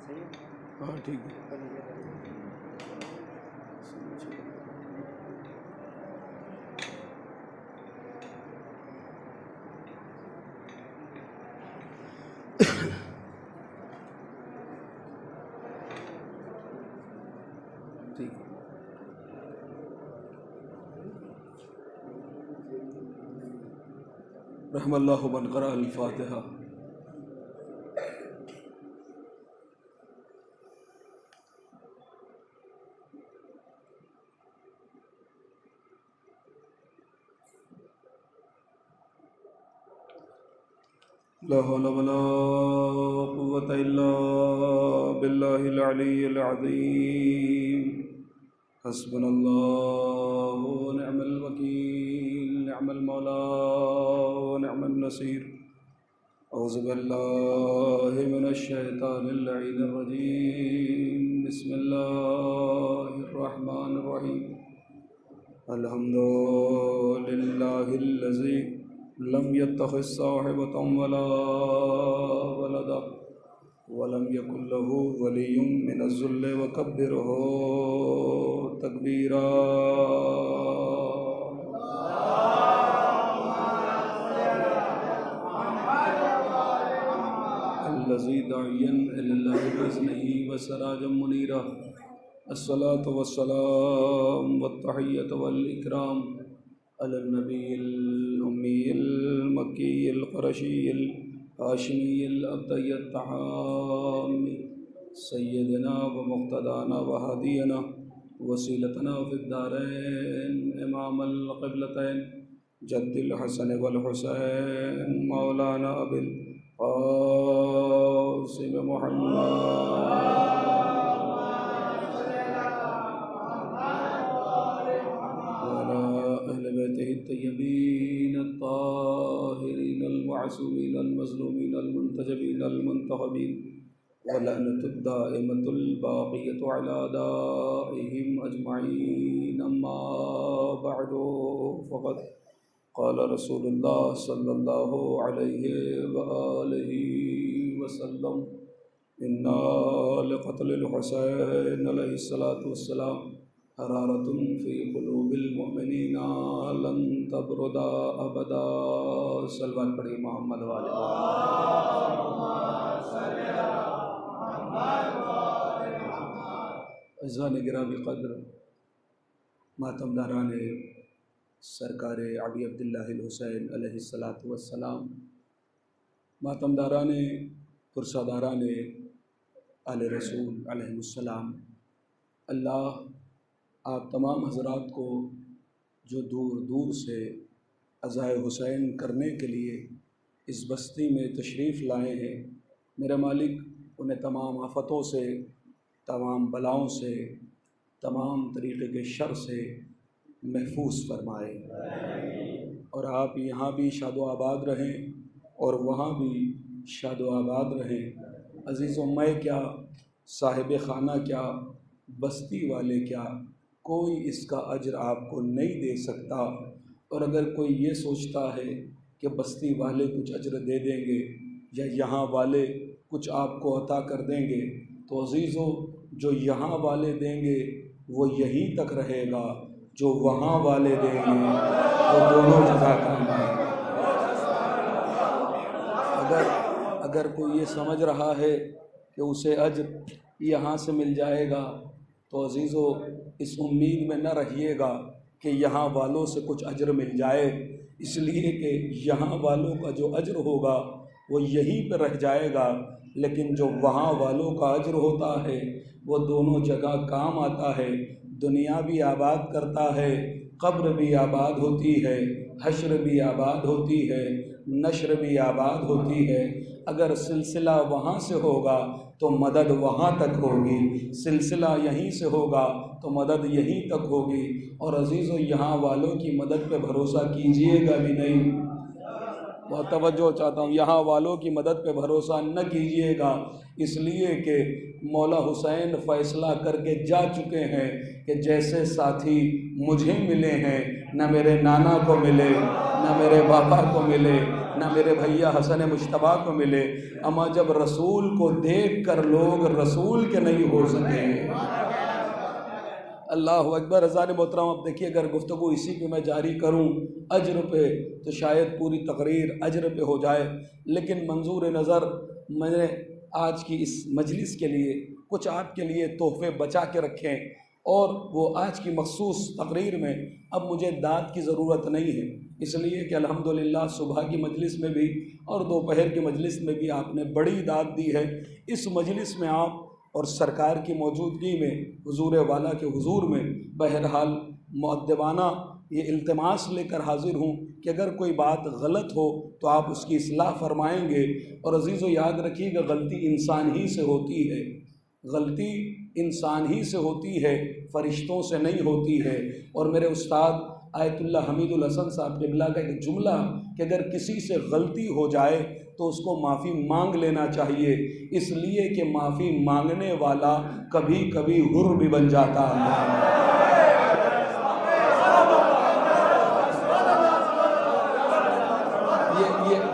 ہاں ٹھیک ہے. ٹھیک ہے. رحم اللہ من قرأ الفاتحہ. لا حول ولا قوة إلا بالله العلي العظيم. حسبنا الله ونعم الوكيل، نعم المولى ونعم النصير. أعوذ بالله من الشيطان اللعين الرجيم. بسم الله الرحمن الرحيم. الحمد لله الذي لم يتخذ صاحبة ولا ولدا ولم يكن له ولي من الذل وكبره تكبيرا. الذي داعيا إلى الله بإذنه وسراجا منيرا. الصلاة والسلام والتحية والإكرام على النبي الأمي المكي القرشي الهاشمي الأبدي التحامي سيدنا ومقتدانا وهدينا وسيلتنا في الدارين إمام القبلتين جد الحسن والحسين مولانا أبي القاسم محمد الطيبين الطاهرين المعصومين المظلومين المنتجبين المنتخبين ولعنة الدائمة الباقية على أعدائهم أجمعين. أما بعد فقد قال رسول الله صلى الله عليه وآله وسلم إن لقتل الحسين عليه الصلاة والسلام حرارة في قلوب المؤمنين لن تبرد أبدا. صلوات پڑھی محمد والے. عزیزان گرامی قدر، ماتمداران سرکار ابی عبداللہ الحسین علیہ السلام، ماتمداران پرساداران آل رسول علیہ السلام، اللہ آپ تمام حضرات کو جو دور دور سے عزائے حسین کرنے کے لیے اس بستی میں تشریف لائے ہیں، میرے مالک انہیں تمام آفتوں سے، تمام بلاؤں سے، تمام طریقے کے شر سے محفوظ فرمائے، اور آپ یہاں بھی شاد و آباد رہیں اور وہاں بھی شاد و آباد رہیں. عزیزوں، میں کیا، صاحب خانہ کیا، بستی والے کیا، کوئی اس کا اجر آپ کو نہیں دے سکتا. اور اگر کوئی یہ سوچتا ہے کہ بستی والے کچھ اجر دے دیں گے یا یہاں والے کچھ آپ کو عطا کر دیں گے، تو عزیزوں، جو یہاں والے دیں گے وہ یہیں تک رہے گا، جو وہاں والے دیں گے وہ دونوں جگہ کام آئے گا. اگر کوئی یہ سمجھ رہا ہے کہ اسے اجر یہاں سے مل جائے گا، تو عزیزو اس امید میں نہ رہیے گا کہ یہاں والوں سے کچھ اجر مل جائے، اس لیے کہ یہاں والوں کا جو اجر ہوگا وہ یہیں پہ رہ جائے گا، لیکن جو وہاں والوں کا اجر ہوتا ہے وہ دونوں جگہ کام آتا ہے. دنیا بھی آباد کرتا ہے، قبر بھی آباد ہوتی ہے، حشر بھی آباد ہوتی ہے، نشر بھی آباد ہوتی ہے. اگر سلسلہ وہاں سے ہوگا تو مدد وہاں تک ہوگی، سلسلہ یہیں سے ہوگا تو مدد یہیں تک ہوگی. اور عزیزو، یہاں والوں کی مدد پہ بھروسہ کیجئے گا بھی نہیں. بہت توجہ چاہتا ہوں، یہاں والوں کی مدد پہ بھروسہ نہ کیجئے گا، اس لیے کہ مولا حسین فیصلہ کر کے جا چکے ہیں کہ جیسے ساتھی مجھے ملے ہیں، نہ میرے نانا کو ملے، نہ میرے باپا کو ملے، نہ میرے بھیا حسن مجتبیٰ کو ملے، اما جب رسول کو دیکھ کر لوگ رسول کے نہیں ہو سکے۔ اللہ اکبر۔ اذان محترم، اب دیکھیے اگر گفتگو اسی پہ میں جاری کروں اجر پہ تو شاید پوری تقریر اجر پہ ہو جائے، لیکن منظور نظر میں نے آج کی اس مجلس کے لیے کچھ آپ کے لیے تحفے بچا کے رکھے ہیں، اور وہ آج کی مخصوص تقریر میں اب مجھے داد کی ضرورت نہیں ہے، اس لیے کہ الحمدللہ صبح کی مجلس میں بھی اور دوپہر کی مجلس میں بھی آپ نے بڑی داد دی ہے۔ اس مجلس میں آپ اور سرکار کی موجودگی میں، حضور والا کے حضور میں، بہرحال مؤدبانہ یہ التماس لے کر حاضر ہوں کہ اگر کوئی بات غلط ہو تو آپ اس کی اصلاح فرمائیں گے۔ اور عزیزو یاد رکھیے کہ غلطی انسان ہی سے ہوتی ہے، غلطی انسان ہی سے ہوتی ہے، فرشتوں سے نہیں ہوتی ہے۔ اور میرے استاد آیت اللہ حمید الحسن صاحب قبلہ کا ایک جملہ کہ اگر کسی سے غلطی ہو جائے تو اس کو معافی مانگ لینا چاہیے، اس لیے کہ معافی مانگنے والا کبھی کبھی حر بھی بن جاتا ہے۔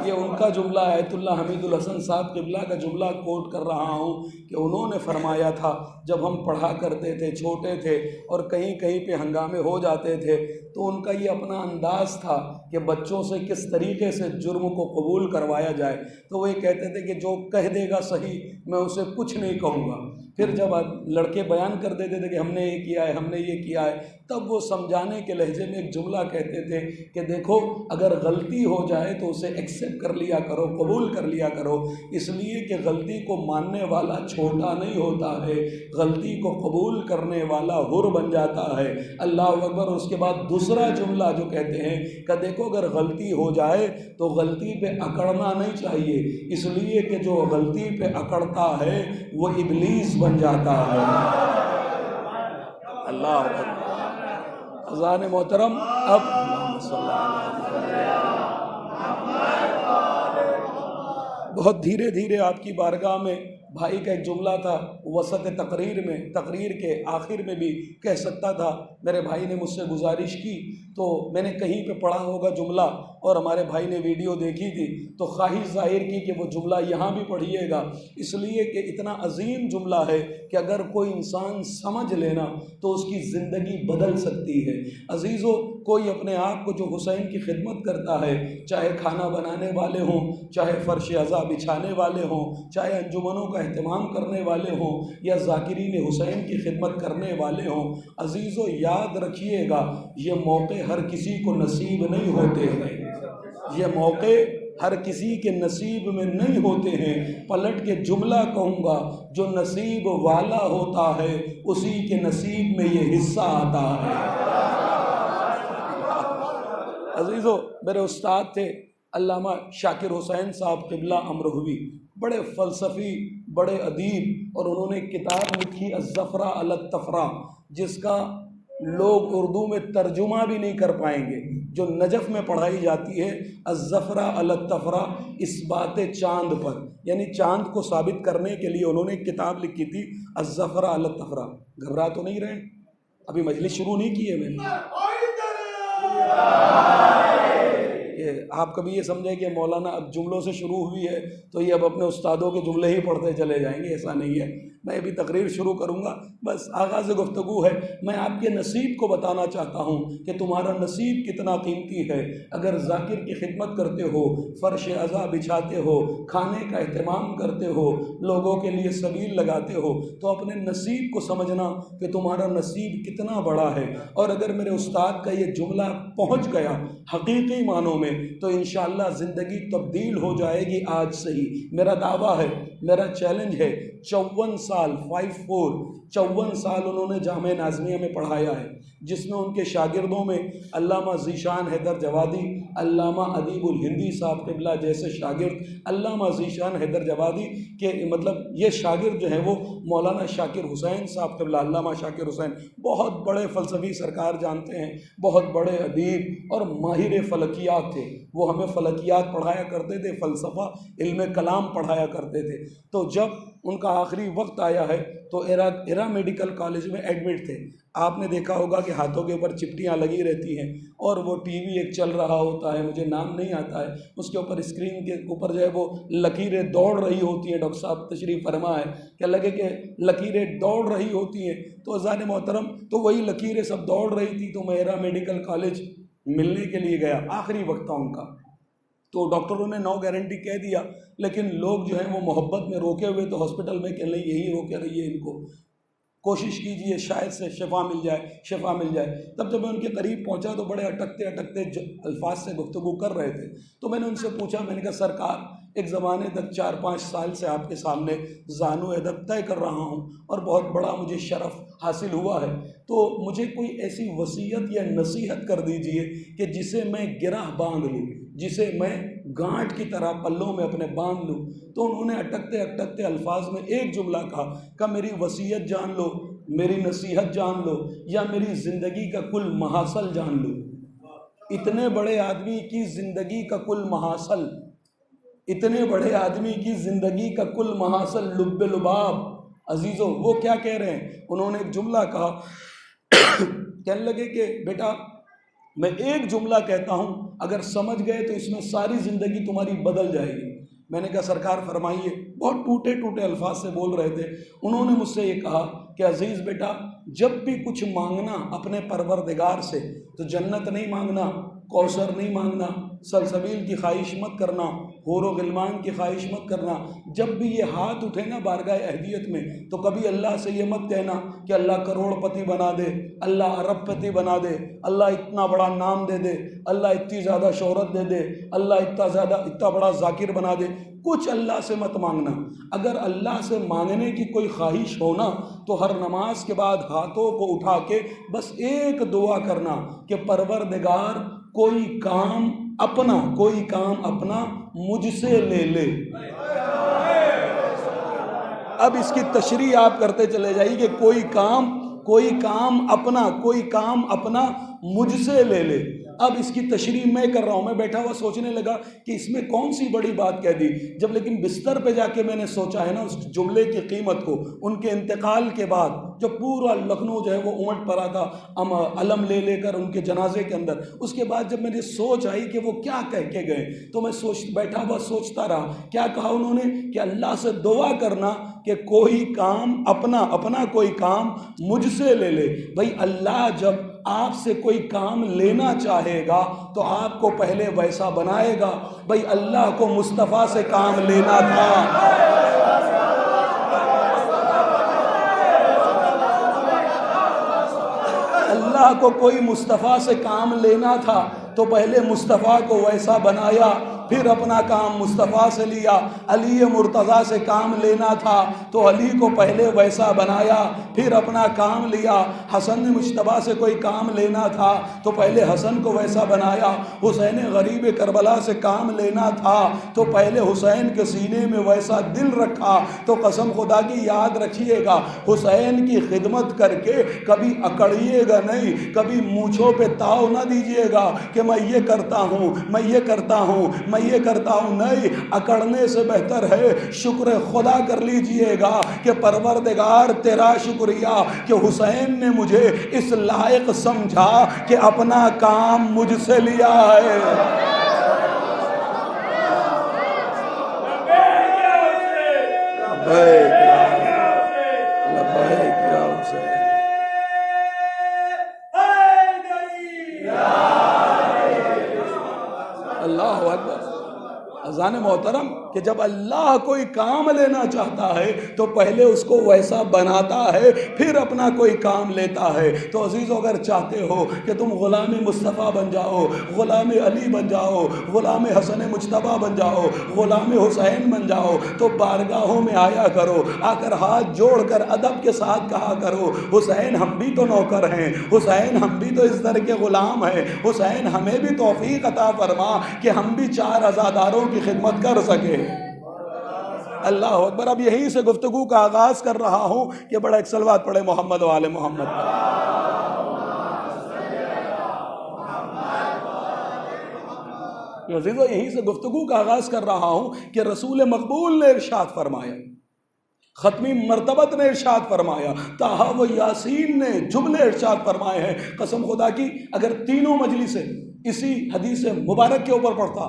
یہ ان کا جملہ آیت اللہ حمید الحسن صاحب قبلہ کا جملہ کوٹ کر رہا ہوں کہ انہوں نے فرمایا تھا جب ہم پڑھا کرتے تھے، چھوٹے تھے اور کہیں کہیں پہ ہنگامے ہو جاتے تھے، تو ان کا یہ اپنا انداز تھا کہ بچوں سے کس طریقے سے جرم کو قبول کروایا جائے، تو وہ یہ کہتے تھے کہ جو کہہ دے گا صحیح میں اسے کچھ نہیں کہوں گا۔ پھر جب لڑکے بیان کر دیتے تھے کہ ہم نے یہ کیا ہے، ہم نے یہ کیا ہے، تب وہ سمجھانے کے لہجے میں ایک جملہ کہتے تھے کہ دیکھو اگر غلطی ہو جائے تو اسے ایکسیپٹ کر لیا کرو، قبول کر لیا کرو، اس لیے کہ غلطی کو ماننے والا چھوٹا نہیں ہوتا ہے، غلطی کو قبول کرنے والا حر بن جاتا ہے۔ اللہ اکبر۔ اور اس کے بعد دوسرا جملہ جو کہتے ہیں کہ دیکھو اگر غلطی ہو جائے تو غلطی پہ اکڑنا نہیں چاہیے، اس لیے کہ جو غلطی پہ اکڑتا ہے وہ ابلیس بن جاتا ہے۔ اللہ اکبر۔ اذان محترم، اب بہت دھیرے دھیرے آپ کی بارگاہ میں بھائی کا ایک جملہ تھا، وسط تقریر میں، تقریر کے آخر میں بھی کہہ سکتا تھا، میرے بھائی نے مجھ سے گزارش کی تو میں نے کہیں پہ پڑھا ہوگا جملہ اور ہمارے بھائی نے ویڈیو دیکھی تھی تو خواہش ظاہر کی کہ وہ جملہ یہاں بھی پڑھیے گا، اس لیے کہ اتنا عظیم جملہ ہے کہ اگر کوئی انسان سمجھ لینا تو اس کی زندگی بدل سکتی ہے۔ عزیزو، کوئی اپنے آپ کو جو حسین کی خدمت کرتا ہے، چاہے کھانا بنانے والے ہوں، چاہے فرش عزا بچھانے والے ہوں، چاہے انجمنوں کا اہتمام کرنے والے ہوں یا ذاکرین حسین کی خدمت کرنے والے ہوں، عزیزو یاد رکھیے گا یہ موقع ہر کسی کو نصیب نہیں ہوتے ہیں، یہ موقع ہر کسی کے نصیب میں نہیں ہوتے ہیں۔ پلٹ کے جملہ کہوں گا، جو نصیب والا ہوتا ہے اسی کے نصیب میں یہ حصہ آتا ہے۔ عزیزو، میرے استاد تھے علامہ شاکر حسین صاحب قبلہ امروہوی، بڑے فلسفی، بڑے ادیب، اور انہوں نے کتاب لکھی الزفرہ علی التفرہ، جس کا لوگ اردو میں ترجمہ بھی نہیں کر پائیں گے، جو نجف میں پڑھائی جاتی ہے الزفرہ علی التفرہ، اثبات چاند پر، یعنی چاند کو ثابت کرنے کے لیے انہوں نے ایک کتاب لکھی تھی الزفرہ علی التفرہ۔ گھبرا تو نہیں رہے؟ ابھی مجلس شروع نہیں کی ہے میں نے۔ کہ آپ کبھی یہ سمجھیں کہ مولانا اب جملوں سے شروع ہوئی ہے تو یہ اب اپنے استادوں کے جملے ہی پڑھتے چلے جائیں گے، ایسا نہیں ہے۔ میں ابھی تقریر شروع کروں گا، بس آغاز گفتگو ہے۔ میں آپ کے نصیب کو بتانا چاہتا ہوں کہ تمہارا نصیب کتنا قیمتی ہے۔ اگر ذاکر کی خدمت کرتے ہو، فرش عزا بچھاتے ہو، کھانے کا اہتمام کرتے ہو، لوگوں کے لیے سبیل لگاتے ہو، تو اپنے نصیب کو سمجھنا کہ تمہارا نصیب کتنا بڑا ہے۔ اور اگر میرے استاد کا یہ جملہ پہنچ گیا حقیقی معنوں میں تو انشاءاللہ زندگی تبدیل ہو جائے گی آج سے ہی۔ میرا دعویٰ ہے، میرا چیلنج ہے، 54 سال 54 سال انہوں نے جامعہ ناظمیہ میں پڑھایا ہے، جس میں ان کے شاگردوں میں علامہ ذیشان حیدر جوادی، علامہ ادیب الہندی صاحب قبلہ جیسے شاگرد، علامہ ذیشان حیدر جوادی کے مطلب یہ شاگرد جو ہیں وہ مولانا شاکر حسین صاحب قبلہ، علامہ شاکر حسین بہت بڑے فلسفی سرکار جانتے ہیں، بہت بڑے ادیب اور ماہر فلکیات استاد تھے، وہ ہمیں فلکیات پڑھایا کرتے تھے، فلسفہ، علم کلام پڑھایا کرتے تھے۔ تو جب ان کا آخری وقت آیا ہے تو ایرا میڈیکل کالج میں ایڈمٹ تھے۔ آپ نے دیکھا ہوگا کہ ہاتھوں کے اوپر چپٹیاں لگی رہتی ہیں اور وہ ٹی وی ایک چل رہا ہوتا ہے، مجھے نام نہیں آتا ہے، اس کے اوپر اسکرین کے اوپر جو ہے وہ لکیریں دوڑ رہی ہوتی ہیں۔ ڈاکٹر صاحب تشریف فرما ہے کہ لگے کہ لکیریں دوڑ رہی ہوتی ہیں، تو عزیزان محترم تو وہی لکیریں سب دوڑ رہی تھی۔ تو میں ایرا میڈیکل کالج ملنے کے لیے گیا، آخری وقت تھا ان کا، تو ڈاکٹروں نے نو گارنٹی کہہ دیا، لیکن لوگ جو ہیں وہ محبت میں روکے ہوئے تو ہاسپٹل میں کہ نہیں یہی روکے رہیے، ان کو کوشش کیجئے شاید سے شفا مل جائے، شفا مل جائے۔ تب جب میں ان کے قریب پہنچا تو بڑے اٹکتے اٹکتے الفاظ سے گفتگو کر رہے تھے، تو میں نے ان سے پوچھا، میں نے کہا سرکار ایک زمانے تک 4-5 سال سے آپ کے سامنے زانو ادب طے کر رہا ہوں اور بہت بڑا مجھے شرف حاصل ہوا ہے، تو مجھے کوئی ایسی وصیت یا نصیحت کر دیجئے کہ جسے میں گرہ باندھ لوں، جسے میں گانٹھ کی طرح پلوں میں اپنے باندھ لوں۔ تو انہوں نے اٹکتے اٹکتے الفاظ میں ایک جملہ کہا کہ میری وصیت جان لو، میری نصیحت جان لو، یا میری زندگی کا کل محاصل جان لو۔ اتنے بڑے آدمی کی زندگی کا کل محاصل، اتنے بڑے آدمی کی زندگی کا کل محاصل لب لباب۔ عزیزو وہ کیا کہہ رہے ہیں؟ انہوں نے ایک جملہ کہا، کہنے لگے کہ بیٹا میں ایک جملہ کہتا ہوں، اگر سمجھ گئے تو اس میں ساری زندگی تمہاری بدل جائے گی۔ میں نے کہا سرکار فرمائیے۔ بہت ٹوٹے ٹوٹے الفاظ سے بول رہے تھے۔ انہوں نے مجھ سے یہ کہا کہ عزیز بیٹا جب بھی کچھ مانگنا اپنے پروردگار سے تو جنت نہیں مانگنا، کوثر نہیں مانگنا، سلسبیل کی خواہش مت کرنا، حور و غلمان کی خواہش مت کرنا۔ جب بھی یہ ہاتھ اٹھے نا بارگاہ اہدیت میں تو کبھی اللہ سے یہ مت کہنا کہ اللہ کروڑ پتی بنا دے، اللہ ارب پتی بنا دے، اللہ اتنا بڑا نام دے دے، اللہ اتنی زیادہ شہرت دے دے، اللہ اتنا بڑا ذاکر بنا دے۔ کچھ اللہ سے مت مانگنا۔ اگر اللہ سے مانگنے کی کوئی خواہش ہونا تو ہر نماز کے بعد ہاتھوں کو اٹھا کے بس ایک دعا کرنا کہ پروردگار کوئی کام اپنا مجھ سے لے لے۔ اب اس کی تشریح آپ کرتے چلے جائیے کہ کوئی کام اپنا مجھ سے لے لے۔ اب اس کی تشریح میں کر رہا ہوں، میں بیٹھا ہوا سوچنے لگا کہ اس میں کون سی بڑی بات کہہ دی۔ جب لیکن بستر پہ جا کے میں نے سوچا ہے نا اس جملے کی قیمت کو، ان کے انتقال کے بعد جو پورا لکھنؤ جو ہے وہ امٹ پڑا تھا علم لے کر ان کے جنازے کے اندر، اس کے بعد جب مجھے سوچ آئی کہ وہ کیا کہہ کے گئے تو میں بیٹھا ہوا سوچتا رہا۔ کیا کہا انہوں نے کہ اللہ سے دعا کرنا کہ کوئی کام اپنا کوئی کام مجھ سے لے لے۔ بھائی اللہ جب آپ سے کوئی کام لینا چاہے گا تو آپ کو پہلے ویسا بنائے گا۔ بھائی اللہ کو مصطفیٰ سے کام لینا تھا، اللہ کو کوئی مصطفیٰ سے کام لینا تھا تو پہلے مصطفیٰ کو ویسا بنایا، پھر اپنا کام مصطفیٰ سے لیا۔ علی مرتضیٰ سے کام لینا تھا تو علی کو پہلے ویسا بنایا، پھر اپنا کام لیا۔ حسن مجتبیٰ سے کوئی کام لینا تھا تو پہلے حسن کو ویسا بنایا۔ حسین غریب کربلا سے کام لینا تھا تو پہلے حسین کے سینے میں ویسا دل رکھا۔ تو قسم خدا کی یاد رکھیے گا، حسین کی خدمت کر کے کبھی اکڑیے گا نہیں، کبھی مونچھوں پہ تاؤ نہ دیجیے گا کہ میں یہ کرتا ہوں، میں یہ کرتا ہوں، میں یہ کرتا ہوں۔ نہیں، اکڑنے سے بہتر ہے شکر خدا کر لیجئے گا کہ پروردگار تیرا شکریہ کہ حسین نے مجھے اس لائق سمجھا کہ اپنا کام مجھ سے لیا ہے۔ اللہ اکبر۔ اذان محترم کہ جب اللہ کوئی کام لینا چاہتا ہے تو پہلے اس کو ویسا بناتا ہے، پھر اپنا کوئی کام لیتا ہے۔ تو عزیزو اگر چاہتے ہو کہ تم غلام مصطفیٰ بن جاؤ، غلام علی بن جاؤ، غلام حسن مجتبیٰ بن جاؤ، غلام حسین بن جاؤ تو بارگاہوں میں آیا کرو، آ کر ہاتھ جوڑ کر ادب کے ساتھ کہا کرو حسین ہم بھی تو نوکر ہیں، حسین ہم بھی تو اس در کے غلام ہیں، حسین ہمیں بھی توفیق عطا فرما کہ ہم بھی 4 عزاداروں کی خدمت کر سکے۔ اللہ اکبر۔ اب یہیں سے گفتگو کا آغاز کر رہا ہوں کہ بڑا ایک صلوات پڑھے محمد و آل محمد۔ عزیزو یہیں سے گفتگو کا آغاز کر رہا ہوں کہ رسول مقبول نے ارشاد فرمایا، ختمی مرتبت نے ارشاد فرمایا، طٰہٰ و یاسین نے جملے ارشاد فرمائے ہیں۔ قسم خدا کی اگر تینوں مجلسیں اسی حدیث مبارک کے اوپر پڑھتا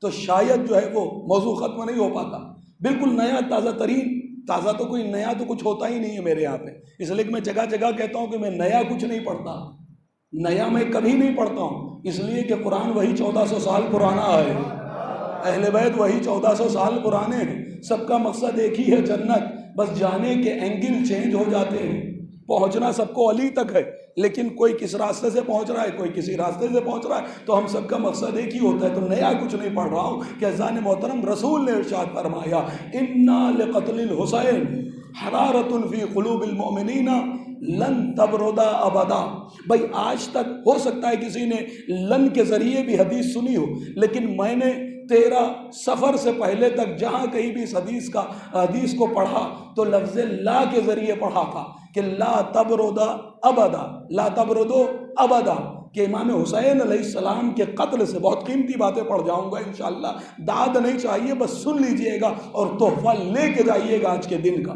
تو شاید جو ہے وہ موضوع ختم نہیں ہو پاتا۔ بالکل نیا تازہ ترین، تازہ تو کوئی نیا تو کچھ ہوتا ہی نہیں ہے میرے یہاں پہ، اس لیے کہ میں جگہ جگہ کہتا ہوں کہ میں نیا کچھ نہیں پڑھتا، نیا میں کبھی نہیں پڑھتا ہوں، اس لیے کہ قرآن وہی 1400 سال پرانا ہے، اہل بیت وہی 1400 سال پرانے ہیں، سب کا مقصد ایک ہی ہے جنت، بس جانے کے اینگل چینج ہو جاتے ہیں، پہنچنا سب کو علی تک ہے، لیکن کوئی کس راستے سے پہنچ رہا ہے، کوئی کسی راستے سے پہنچ رہا ہے، تو ہم سب کا مقصد ایک ہی ہوتا ہے۔ تو نیا کچھ نہیں پڑھ رہا ہوں کہ اذان محترم رسول نے ارشاد فرمایا، انا لقتل الحسین حرارۃ فی قلوب المؤمنین لن تبردا ابدا۔ بھائی آج تک ہو سکتا ہے کسی نے لن کے ذریعے بھی حدیث سنی ہو، لیکن میں نے 13 سفر سے پہلے تک جہاں کہیں بھی اس حدیث کو پڑھا تو لفظ لا کے ذریعے پڑھا تھا کہ لا تبردا ابدا، لا تبردو ابدا، کہ امام حسین علیہ السلام کے قتل سے بہت قیمتی باتیں پڑھ جاؤں گا انشاءاللہ، داد نہیں چاہیے، بس سن لیجئے گا اور تحفہ لے کے جائیے گا آج کے دن کا،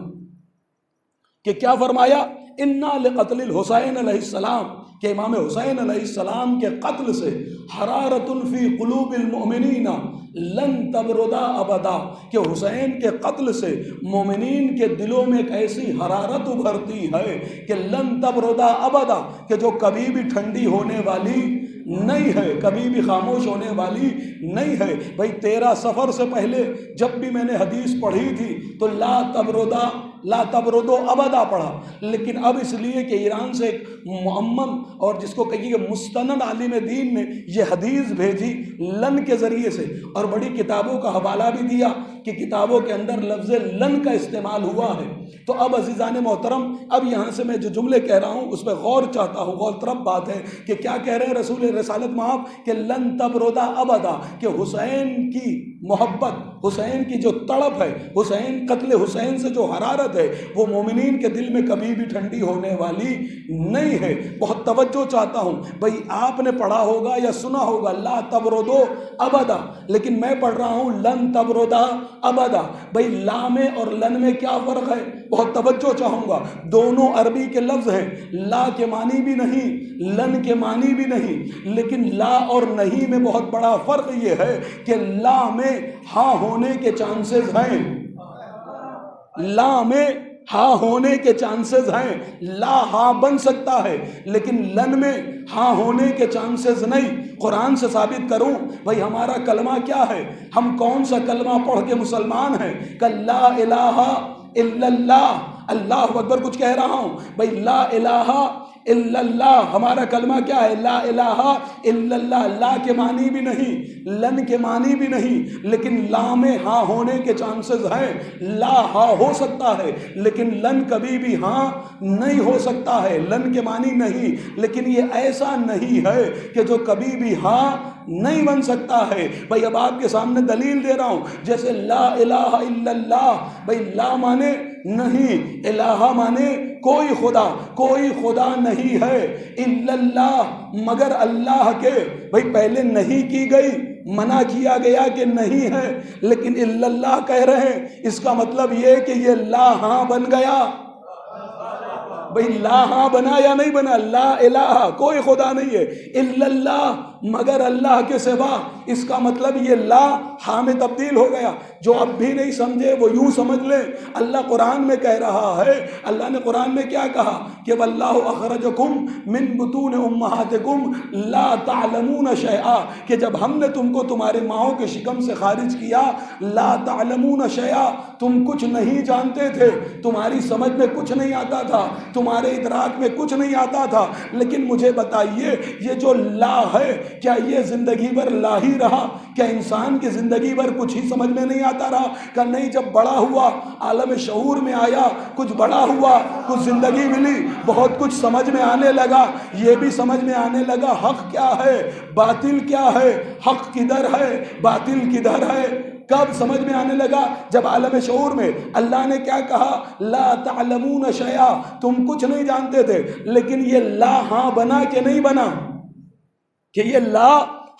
کہ کیا فرمایا، انا لقتل الحسین علیہ السلام، کہ امام حسین علیہ السلام کے قتل سے حرارۃ فی قلوب المؤمنین لن تبردا ابدا، کہ حسین کے قتل سے مومنین کے دلوں میں ایک ایسی حرارت ابھرتی ہے کہ لن تبردا ابدا، کہ جو کبھی بھی ٹھنڈی ہونے والی نہیں ہے، کبھی بھی خاموش ہونے والی نہیں ہے۔ بھائی 13 سفر سے پہلے جب بھی میں نے حدیث پڑھی تھی تو لا تبردو ابدا پڑھا، لیکن اب اس لیے کہ ایران سے ایک معمم اور جس کو کہیے کہ مستند عالم دین نے یہ حدیث بھیجی لن کے ذریعے سے، اور بڑی کتابوں کا حوالہ بھی دیا کہ کتابوں کے اندر لفظ لن کا استعمال ہوا ہے، تو اب عزیزان محترم اب یہاں سے میں جو جملے کہہ رہا ہوں اس پہ غور چاہتا ہوں، غور طرف بات ہے کہ کیا کہہ رہے ہیں رسول رسالت مآب کہ لن تبردا ابدا، کہ حسین کی محبت، حسین کی جو تڑپ ہے، حسین قتل حسین سے جو حرارت ہے وہ مومنین کے دل میں کبھی بھی ٹھنڈی ہونے والی نہیں ہے۔ بہت توجہ چاہتا ہوں، بھئی آپ نے پڑھا ہوگا یا سنا ہوگا لا تبردو ابدا، لیکن میں پڑھ رہا ہوں لن تبردا ابدا۔ بھئی لا میں اور لن میں کیا فرق ہے؟ بہت توجہ چاہوں گا، دونوں عربی کے لفظ ہیں، لا کے معنی بھی نہیں، لن کے معنی بھی نہیں، لیکن لا اور نہیں میں بہت بڑا فرق یہ ہے کہ لا میں ہاں ہونے کے چانسز ہیں، لا میں ہاں ہونے کے چانسز ہیں، لا ہاں بن سکتا ہے لیکن لن میں ہاں ہونے کے چانسز نہیں۔ قرآن سے ثابت کروں بھئی ہمارا کلمہ کیا ہے، ہم کون سا کلمہ پڑھ کے مسلمان ہیں، کہ لا الہ الا اللہ، اللہ اکبر کچھ کہہ رہا ہوں، بھئی لا الہ الا اللہ، ہمارا کلمہ کیا ہے، لا الہ الا اللہ، لا کے معنی بھی نہیں، لن کے معنی بھی نہیں، لیکن لا میں ہاں ہونے کے چانسز ہیں، لا ہاں ہو سکتا ہے لیکن لن کبھی بھی ہاں نہیں ہو سکتا ہے، لن کے معنی نہیں، لیکن یہ ایسا نہیں ہے کہ جو کبھی بھی ہاں نہیں بن سکتا ہے۔ بھئی اب آپ کے سامنے دلیل دے رہا ہوں، جیسے لا الہ الا اللہ، بھئی لا مانے نہیں، الہ مانے کوئی خدا نہیں ہے، الا اللہ مگر اللہ کے، بھئی پہلے نہیں کی گئی، منع کیا گیا کہ نہیں ہے، لیکن الا اللہ کہہ رہے ہیں، اس کا مطلب یہ کہ یہ لا ہاں بن گیا۔ بھئی لا ہاں بنا یا نہیں بنا، لا الہ کوئی خدا نہیں ہے، الا اللہ مگر اللہ کے سوا، اس کا مطلب یہ لا ہاں میں تبدیل ہو گیا۔ جو اب بھی نہیں سمجھے وہ یوں سمجھ لیں، اللہ قرآن میں کہہ رہا ہے، اللہ نے قرآن میں کیا کہا کہ واللہ اخرجکم من بطون امہاتکم لا تعلمون شیئا، کہ جب ہم نے تم کو تمہارے ماؤں کے شکم سے خارج کیا، لا تعلمون شیئا، تم کچھ نہیں جانتے تھے، تمہاری سمجھ میں کچھ نہیں آتا تھا، تمہارے ادراک میں کچھ نہیں آتا تھا، لیکن مجھے بتائیے یہ جو لا ہے کیا یہ زندگی بھر لا ہی رہا؟ کیا انسان کی زندگی بھر کچھ ہی سمجھ میں نہیں آتا رہا؟ کہ نہیں، جب بڑا ہوا، عالم شعور میں آیا، کچھ بڑا ہوا، کچھ زندگی ملی، بہت کچھ سمجھ میں آنے لگا، یہ بھی سمجھ میں آنے لگا حق کیا ہے، باطل کیا ہے، حق کدھر ہے، باطل کدھر ہے۔ کب سمجھ میں آنے لگا؟ جب عالم شعور میں اللہ نے کیا کہا، لا تعلمون شیئا، تم کچھ نہیں جانتے تھے، لیکن یہ لا ہاں بنا کہ نہیں بنا، کہ یہ لا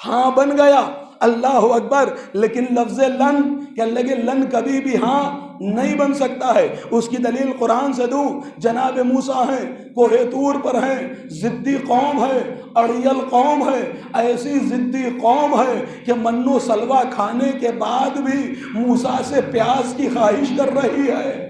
ہاں بن گیا۔ اللہ اکبر. لیکن لفظ لن کہنے لگے لن کبھی بھی ہاں نہیں بن سکتا ہے. اس کی دلیل قرآن سے دوں. جناب موسیٰ ہیں، کوہ طور پر ہیں، ضدی قوم ہے، اڑیل قوم ہے، ایسی ضدی قوم ہے کہ من و سلوہ کھانے کے بعد بھی موسیٰ سے پیاس کی خواہش کر رہی ہے.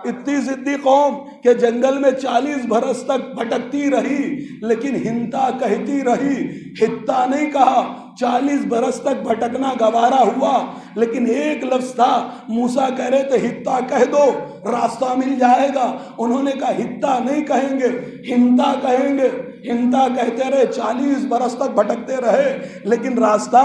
اتنی ضدی قوم کہ جنگل میں 40 برس تک بھٹکتی رہی لیکن ہنتا کہتی رہی، ہتا نہیں کہا. 40 برس تک بھٹکنا گوارا ہوا لیکن ایک لفظ تھا. موسیٰ کہہ رہے تھے ہتا کہہ دو راستہ مل جائے گا. انہوں نے کہا ہتا نہیں کہیں گے، ہنتا کہیں گے. ہنتا کہتے رہے، 40 برس تک بھٹکتے رہے لیکن راستہ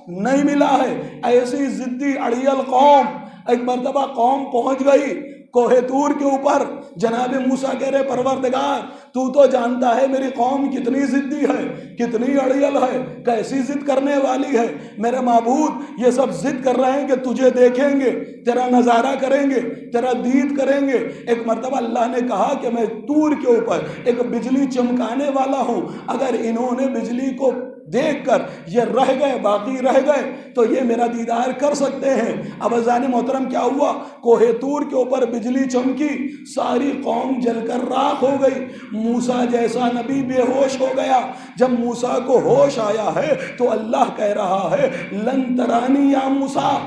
نہیں ملا ہے. ایسی ضدی اڑیل قوم. ایک مرتبہ قوم پہنچ گئی کوہ طور کے اوپر. جناب موسیٰ کہہ رہے پروردگار تو جانتا ہے میری قوم کتنی ضدی ہے، کتنی اڑیل ہے، کیسی ضد کرنے والی ہے. میرے معبود یہ سب ضد کر رہے ہیں کہ تجھے دیکھیں گے، تیرا نظارہ کریں گے، تیرا دید کریں گے. ایک مرتبہ اللہ نے کہا کہ میں طور کے اوپر ایک بجلی چمکانے والا ہوں. اگر انہوں نے بجلی کو دیکھ کر یہ رہ گئے، باقی رہ گئے تو یہ میرا دیدار کر سکتے ہیں. اب عزیزان محترم کیا ہوا؟ کوہ طور کے اوپر بجلی چمکی، ساری قوم جل کر راکھ ہو گئی. موسیٰ جیسا نبی بے ہوش ہو گیا. جب موسیٰ کو ہوش آیا ہے تو اللہ کہہ رہا ہے لن ترانی یا موسیٰ،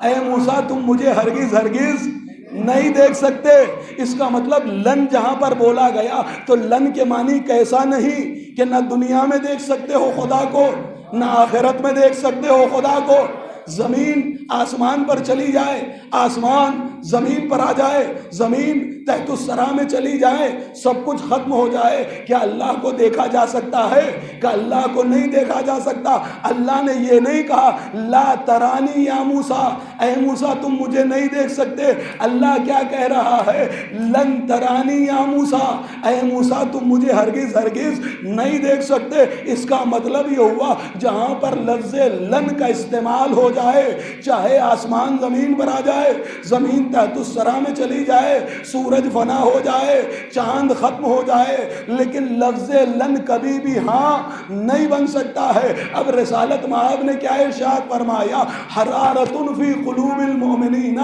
اے موسیٰ تم مجھے ہرگز ہرگز نہیں دیکھ سکتے. اس کا مطلب لن جہاں پر بولا گیا تو لن کے معنی کیسا نہیں کہ نہ دنیا میں دیکھ سکتے ہو خدا کو، نہ آخرت میں دیکھ سکتے ہو خدا کو. زمین آسمان پر چلی جائے، آسمان زمین پر آ جائے، زمین تحت الثری میں چلی جائے، سب کچھ ختم ہو جائے، کیا اللہ کو دیکھا جا سکتا ہے؟ کہ اللہ کو نہیں دیکھا جا سکتا. اللہ نے یہ نہیں کہا لا ترانی یا موسیٰ، اے موسیٰ تم مجھے نہیں دیکھ سکتے. اللہ کیا کہہ رہا ہے؟ لن ترانی یا موسیٰ، اے موسیٰ تم مجھے ہرگز ہرگز نہیں دیکھ سکتے. اس کا مطلب یہ ہوا جہاں پر لفظ لن کا استعمال ہو جائے، چاہے آسمان زمین پر آ جائے، زمین تحت الثری میں چلی جائے، سورج فنا ہو جائے، چاند ختم ہو جائے، لیکن لفظ لن کبھی بھی ہاں نہیں بن سکتا ہے. اب رسالت مآب نے کیا ارشاد فرمایا؟ حرارت فی قلوب المؤمنین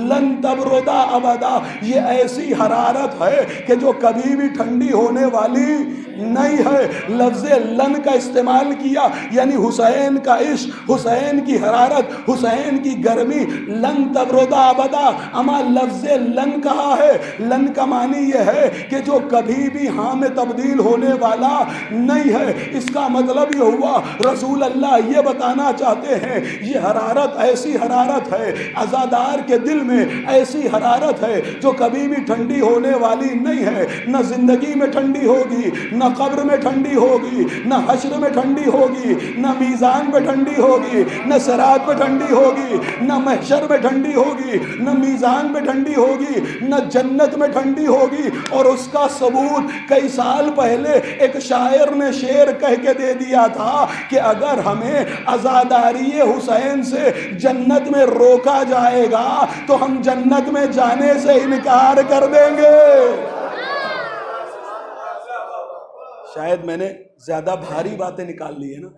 لن تبردا ابدا. یہ ایسی حرارت ہے کہ جو کبھی بھی ٹھنڈی ہونے والی نہیں ہے. لفظ لن کا استعمال کیا یعنی حسین کا عشق، حسین کی حرارت، حسین کی گرمی لن تبردا ابدا. اما لفظ لن کہا ہے، لن کا معنی یہ ہے کہ جو کبھی بھی ہاں میں تبدیل ہونے والا نہیں ہے. اس کا مطلب یہ ہوا رسول اللہ یہ بتانا چاہتے ہیں یہ حرارت ایسی حرارت ہے، عزادار کے دل میں ایسی حرارت ہے جو کبھی بھی ٹھنڈی ہونے والی نہیں ہے. نہ زندگی میں ٹھنڈی ہوگی، نہ قبر میں ٹھنڈی ہوگی، نہ حشر میں ٹھنڈی ہوگی، نہ میزان پہ ٹھنڈی ہوگی، نہ صراط پہ ٹھنڈی ہوگی، نہ محشر میں ٹھنڈی ہوگی، نہ میزان میں ٹھنڈی ہوگی، نہ جنت میں ٹھنڈی ہوگی. اور اس کا ثبوت کئی سال پہلے ایک شاعر نے شعر کہہ کے دے دیا تھا کہ اگر ہمیں عزاداری حسین سے جنت میں روکا جائے گا تو ہم جنت میں جانے سے انکار کر دیں گے. شاید میں نے زیادہ بھاری باتیں نکال لی ہے نا.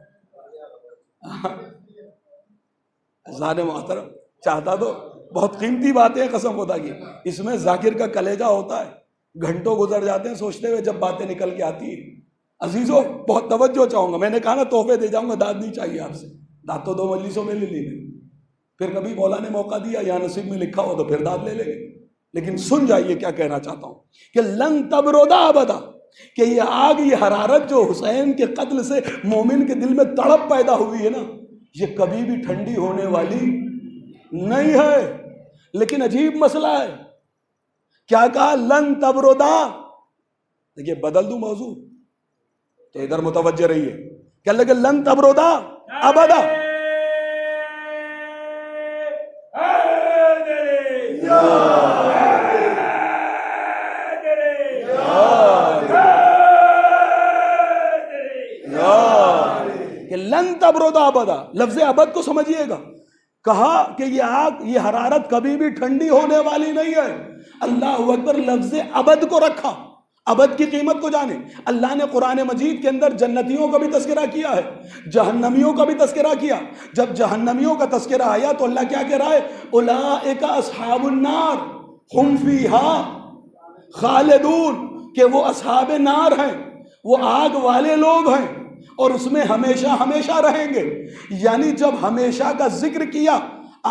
عزیزان محترم چاہتا تو بہت قیمتی باتیں قسم خدا کی، اس میں ذاکر کا کلیجہ ہوتا ہے، گھنٹوں گزر جاتے ہیں سوچتے ہوئے جب باتیں نکل کے آتی ہیں. عزیزوں بہت توجہ چاہوں گا. میں نے کہا نا تحفے دے جاؤں گا، داد نہیں چاہیے آپ سے. داد تو 2 مجلسوں میں لے لی میں، پھر کبھی مولا نے موقع دیا یا نصیب میں لکھا ہو تو پھر داد لے لیں گے. لیکن سن جائیے کیا کہنا چاہتا ہوں کہ لن تبردا ابدا، کہ یہ آگ، یہ حرارت جو حسین کے قتل سے مومن کے دل میں تڑپ پیدا ہوئی ہے نا، یہ کبھی بھی ٹھنڈی ہونے والی نہیں ہے. لیکن عجیب مسئلہ ہے، کیا کہا؟ لن تبردا. دیکھیے بدل دوں موضوع تو ادھر متوجہ رہیے. کیا لگے لن تبردا ابدا. کہ لن تبردا ابدا، لفظ ابد کو سمجھیے گا. کہا کہ یہ آگ، یہ حرارت کبھی بھی ٹھنڈی ہونے والی نہیں ہے. اللہ اکبر، لفظ ابد کو رکھا. ابد کی قیمت کو جانیں۔ اللہ نے قرآن مجید کے اندر جنتیوں کا بھی تذکرہ کیا ہے، جہنمیوں کا بھی تذکرہ کیا۔ جب جہنمیوں کا تذکرہ آیا تو اللہ کیا کہہ رہا ہے؟ اولئک اصحاب النار ہم فیہا خالدون، کہ وہ اصحاب نار ہیں، وہ آگ والے لوگ ہیں اور اس میں ہمیشہ ہمیشہ رہیں گے۔ یعنی جب ہمیشہ کا ذکر کیا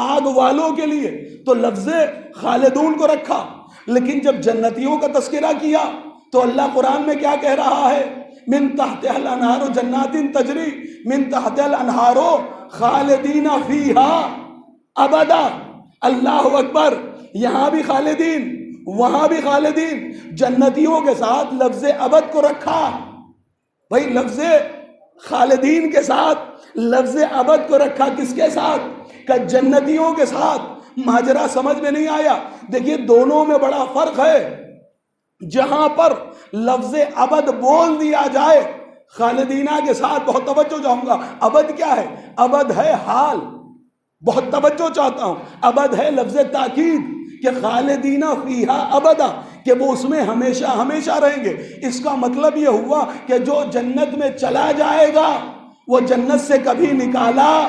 آگ والوں کے لیے تو لفظ خالدون کو رکھا، لیکن جب جنتیوں کا تذکرہ کیا تو اللہ قرآن میں کیا کہہ رہا ہے؟ من تحتها الانہار جنات تجری من تحتها الانہار خالدین فیہا ابدا۔ اللہ اکبر، یہاں بھی خالدین وہاں بھی خالدین، جنتیوں کے ساتھ لفظ ابد کو رکھا۔ بھائی لفظ خالدین کے ساتھ لفظ ابد کو رکھا، کس کے ساتھ؟ کہ جنتیوں کے ساتھ۔ ماجرا سمجھ میں نہیں آیا؟ دیکھیے دونوں میں بڑا فرق ہے۔ جہاں پر لفظ ابد بول دیا جائے خالدینہ کے ساتھ، بہت توجہ چاہوں گا، ابد کیا ہے؟ ابد ہے حال، بہت توجہ چاہتا ہوں، ابد ہے لفظ تاکید کہ خالدینہ فیہا ابدا، کہ وہ اس میں ہمیشہ ہمیشہ رہیں گے۔ اس کا مطلب یہ ہوا کہ جو جنت میں چلا جائے گا وہ جنت سے کبھی نکالا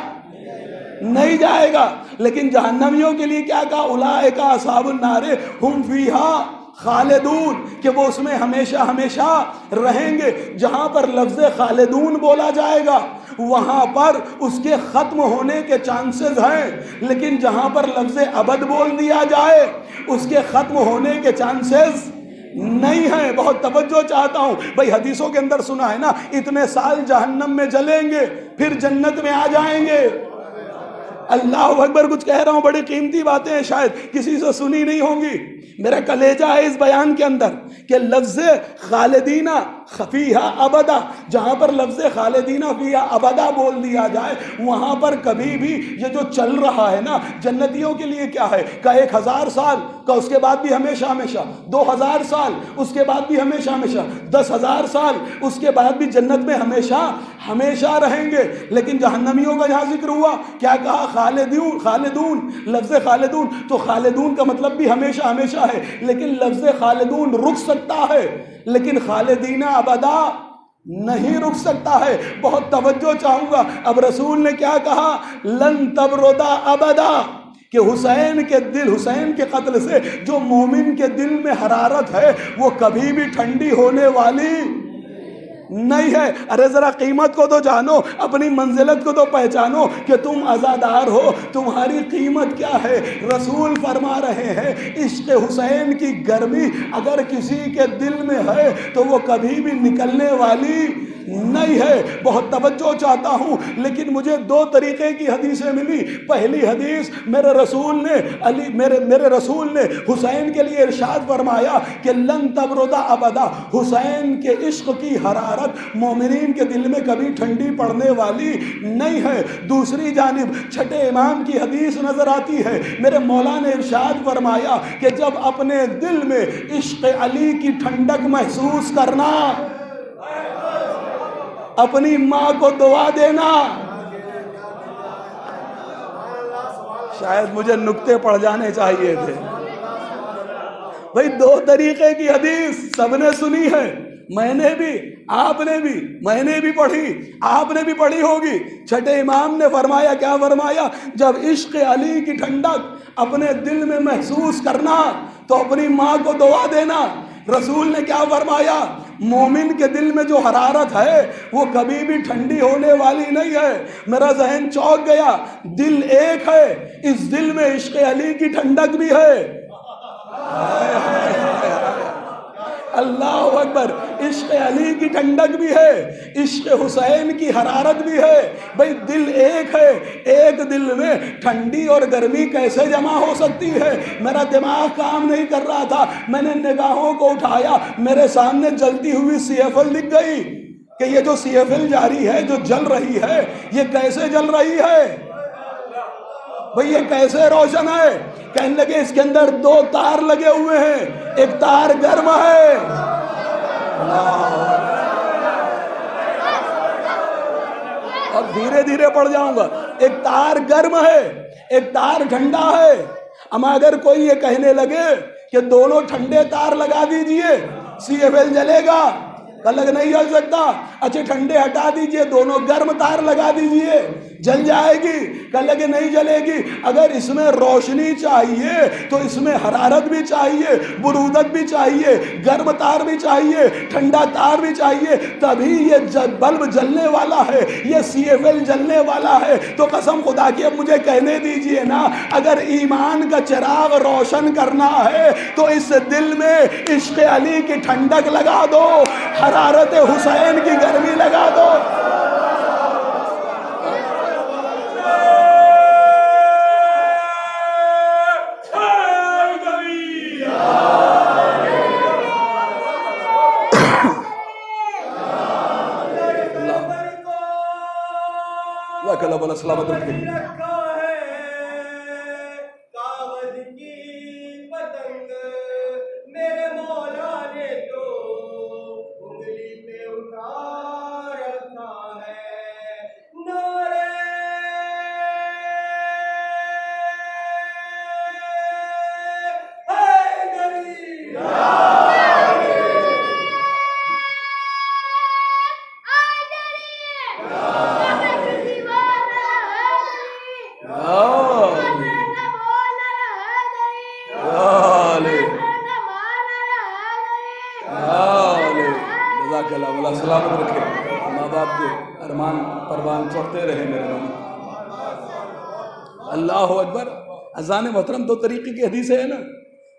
نہیں جائے گا۔ لیکن جہنمیوں کے لیے کیا کہا؟ اولئک اصحاب النار ہم فیہا خالدون، کہ وہ اس میں ہمیشہ ہمیشہ رہیں گے۔ جہاں پر لفظ خالدون بولا جائے گا وہاں پر اس کے ختم ہونے کے چانسز ہیں، لیکن جہاں پر لفظ ابد بول دیا جائے اس کے ختم ہونے کے چانسز نہیں ہیں۔ بہت توجہ چاہتا ہوں بھائی، حدیثوں کے اندر سنا ہے نا، اتنے سال جہنم میں جلیں گے پھر جنت میں آ جائیں گے۔ اللہ اکبر، کچھ کہہ رہا ہوں، بڑی قیمتی باتیں ہیں، شاید کسی سے سنی نہیں ہوں گی۔ میرا کلیجہ ہے اس بیان کے اندر کہ لفظ خالدینہ فیہا ابدا، جہاں پر لفظ خالدینہ فیہا ابدا بول دیا جائے وہاں پر کبھی بھی یہ جو چل رہا ہے نا، جنتیوں کے لیے کیا ہے کہ 1000 سال کا، اس کے بعد بھی ہمیشہ ہمیشہ، 2000 سال اس کے بعد بھی ہمیشہ ہمیشہ، 10,000 سال اس کے بعد بھی جنت میں ہمیشہ ہمیشہ رہیں گے۔ لیکن جہنمیوں کا یہاں ذکر ہوا، کیا کہا؟ خالدون، خالدون، لفظ خالدون، تو خالدون کا مطلب بھی ہمیشہ ہمیشہ ہے، لیکن لفظ خالدون رک سکتا ہے لیکن خالدینہ ابدا نہیں رک سکتا ہے۔ بہت توجہ چاہوں گا، اب رسول نے کیا کہا؟ لن تبردا ابدا، کہ حسین کے دل، حسین کے قتل سے جو مومن کے دل میں حرارت ہے وہ کبھی بھی ٹھنڈی ہونے والی نہیں ہے۔ ارے ذرا قیمت کو تو جانو، اپنی منزلت کو تو پہچانو کہ تم عزادار ہو، تمہاری قیمت کیا ہے۔ رسول فرما رہے ہیں عشق حسین کی گرمی اگر کسی کے دل میں ہے تو وہ کبھی بھی نکلنے والی نہیں ہے۔ بہت توجہ چاہتا ہوں، لیکن مجھے 2 طریقے کی حدیثیں ملی۔ پہلی حدیث، میرے رسول نے حسین کے لیے ارشاد فرمایا کہ لن تبردا ابدا، حسین کے عشق کی حرارت مومنین کے دل میں کبھی ٹھنڈی پڑنے والی نہیں ہے۔ دوسری جانب چھٹے امام کی حدیث نظر آتی ہے، میرے مولا نے ارشاد فرمایا کہ جب اپنے دل میں عشق علی کی ٹھنڈک محسوس کرنا، اپنی ماں کو دعا دینا۔ شاید مجھے نکتے پڑ جانے چاہیے تھے بھئی، 2 طریقے کی حدیث سب نے سنی ہے، میں نے بھی، آپ نے بھی، میں نے بھی پڑھی، آپ نے بھی پڑھی ہوگی۔ چھٹے امام نے فرمایا، کیا فرمایا؟ جب عشق علی کی ٹھنڈک اپنے دل میں محسوس کرنا تو اپنی ماں کو دعا دینا۔ رسول نے کیا فرمایا؟ مومن کے دل میں جو حرارت ہے وہ کبھی بھی ٹھنڈی ہونے والی نہیں ہے۔ میرا ذہن چونک گیا، دل ایک ہے، اس دل میں عشق علی کی ٹھنڈک بھی ہے۔ اللہ اکبر، عشق علی کی ٹھنڈک بھی ہے، عشق حسین کی حرارت بھی ہے۔ بھئی دل ایک ہے، ایک دل میں ٹھنڈی اور گرمی کیسے جمع ہو سکتی ہے؟ میرا دماغ کام نہیں کر رہا تھا، میں نے نگاہوں کو اٹھایا، میرے سامنے جلتی ہوئی CFL دکھ گئی کہ یہ جو CFL جاری ہے، جو جل رہی ہے، یہ کیسے جل رہی ہے؟ بھئی یہ کیسے روشن ہے؟ کہنے لگے اس کے اندر 2 تار لگے ہوئے ہیں، ایک تار گرم ہے، اور دھیرے دھیرے پڑ جاؤں گا، ایک تار گرم ہے، ایک تار ٹھنڈا ہے۔ اما اگر کوئی یہ کہنے لگے کہ دونوں ٹھنڈے تار لگا دیجئے، CFL جلے گا؟ کہا لگا نہیں جل سکتا. اچھا ٹھنڈے ہٹا دیجئے, دونوں گرم تار لگا دیجئے, جل جائے گی؟ کہا لگے نہیں جلے گی. اگر اس میں روشنی چاہیے تو اس میں حرارت بھی چاہیے, برودت بھی چاہیے, گرم تار بھی چاہیے, ٹھنڈا تار بھی چاہیے, تبھی یہ بلب جلنے والا ہے, یہ CFL جلنے والا ہے. تو قسم خدا کی اب مجھے کہنے دیجئے نا, اگر ایمان کا چراغ روشن کرنا ہے تو اس دل میں عشق علی کی ٹھنڈک لگا دو, حرارت حسین کی گرمی لگا دو. اللہ بولا سلامت رکھے. کاغذ کی پتنگ میرے مولا نے تو انگلی پہ اٹھا رکھا ہے. نعرے حیدری سلامت رکھے. ماں باپ کے ارمان پروان چڑھتے رہے میرے بھائی. اللہ اکبر. اذان محترم دو طریقے کی حدیث ہے نا,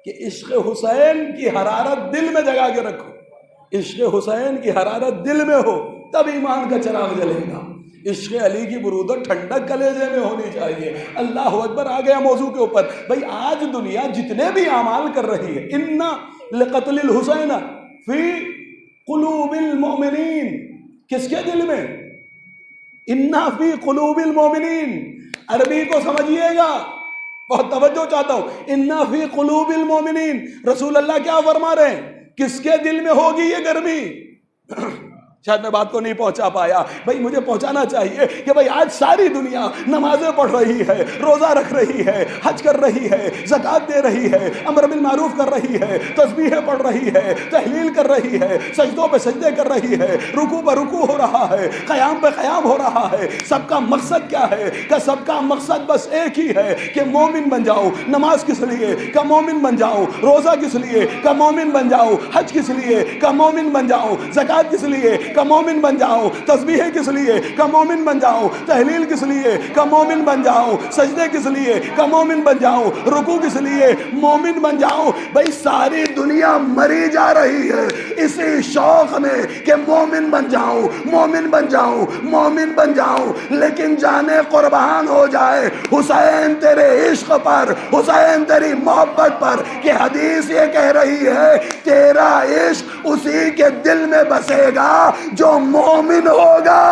کہ عشق حسین کی حرارت دل میں جگا کے رکھو. عشق حسین کی حرارت دل میں ہو تب ایمان کا چراغ جلے گا. عشق علی کی برودت ٹھنڈک کلیجے میں ہونی چاہیے. اللہ اکبر. آ گیا موضوع کے اوپر. بھئی آج دنیا جتنے بھی اعمال کر رہی ہے, اِنَّ لِقَتْلِ الْحُسَيْنَ فِي قلوب المؤمنین, کس کے دل میں؟ اِنَّ فِی قلوب المؤمنین. عربی کو سمجھیے گا, بہت توجہ چاہتا ہوں. اِنَّ فِی قلوب المؤمنین. رسول اللہ کیا فرما رہے ہیں؟ کس کے دل میں ہوگی یہ گرمی؟ شاید میں بات کو نہیں پہنچا پایا. بھئی مجھے پہنچانا چاہیے کہ بھئی آج ساری دنیا نمازیں پڑھ رہی ہے, روزہ رکھ رہی ہے, حج کر رہی ہے, زکوٰۃ دے رہی ہے, امر بالمعروف کر رہی ہے, تسبیحیں پڑھ رہی ہے, تحلیل کر رہی ہے, سجدوں پہ سجدے کر رہی ہے, رکوع پہ رکوع ہو رہا ہے, قیام پہ قیام ہو رہا ہے. سب کا مقصد کیا ہے؟ کہ سب کا مقصد بس ایک ہی ہے کہ مومن بن جاؤ. نماز کس لیے؟ کہ مومن بن جاؤ. روزہ کس لیے؟ کہ مومن بن جاؤ. حج کس لیے؟ کہ مومن بن جاؤ. زکوٰۃ کس لیے؟ کہ مومن بن جاؤ. تسبیحیں کس لیے؟ کہ مومن بن جاؤ. تحلیل کس لیے؟ کہ مومن بن جاؤ. سجدے کس لیے؟ کہ مومن بن جاؤ. رکوع کس لیے؟ مومن بن جاؤ. بھئی ساری دنیا مری جا رہی ہے اسی شوق میں کہ مومن بن جاؤ, مومن بن جاؤ, مومن بن جاؤ. لیکن جانے قربان ہو جائے حسین تیرے عشق پر, حسین تیری محبت پر, کہ حدیث یہ کہہ رہی ہے تیرا عشق اسی کے دل میں بسے گا جو مومن ہوگا.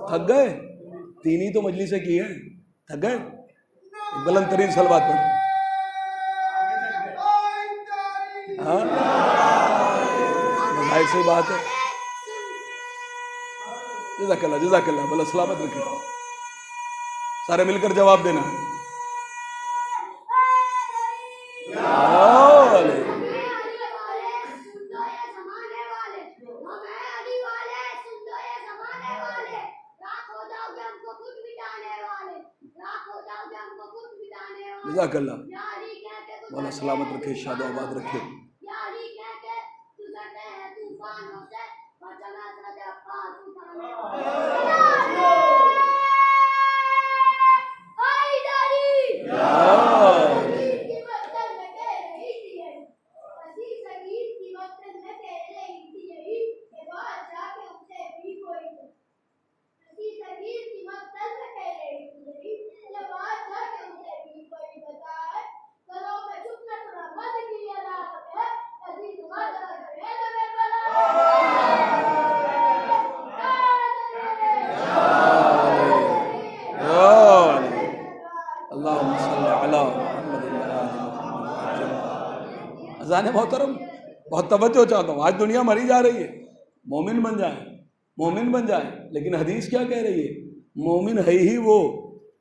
تھک گئے؟ تین ہی تو مجلسیں کی ہیں, تھک گئے؟ بلند ترین صلوات پر. ہاں ظاہر سی بات ہے. جزاک اللہ, جزاک اللہ. بلا سلامت رکھے. سارے مل کر جواب دینا. جزاک اللہ. مولا سلامت رکھے, شاد و آباد رکھے. علی محمد وعلی آل محمد۔ اذان محترم بہت توجہ چاہتا ہوں، آج دنیا مری جا رہی ہے، مومن بن جائیں، مومن بن جائیں، لیکن حدیث کیا کہہ رہی ہے؟ مومن ہے ہی وہ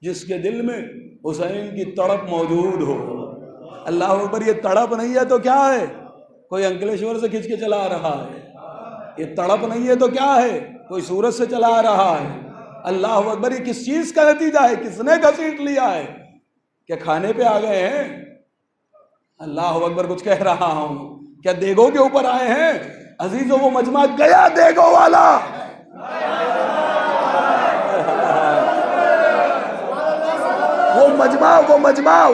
جس کے دل میں حسین کی تڑپ موجود ہو۔ اللہ اکبر، یہ تڑپ نہیں ہے تو کیا ہے؟ کوئی انکلیشور سے کھینچ کے چلا رہا ہے۔ یہ تڑپ نہیں ہے تو کیا ہے؟ کوئی سورج سے چلا رہا ہے۔ اللہ اکبر، یہ کس چیز کا نتیجہ ہے؟ کس نے گھسیٹ لیا ہے؟ کہ کھانے پہ آ گئے ہیں؟ اللہ اکبر، کچھ کہہ رہا ہوں، کیا دیگوں کے اوپر آئے ہیں؟ عزیزوں، وہ مجمع گیا دیگوں والا،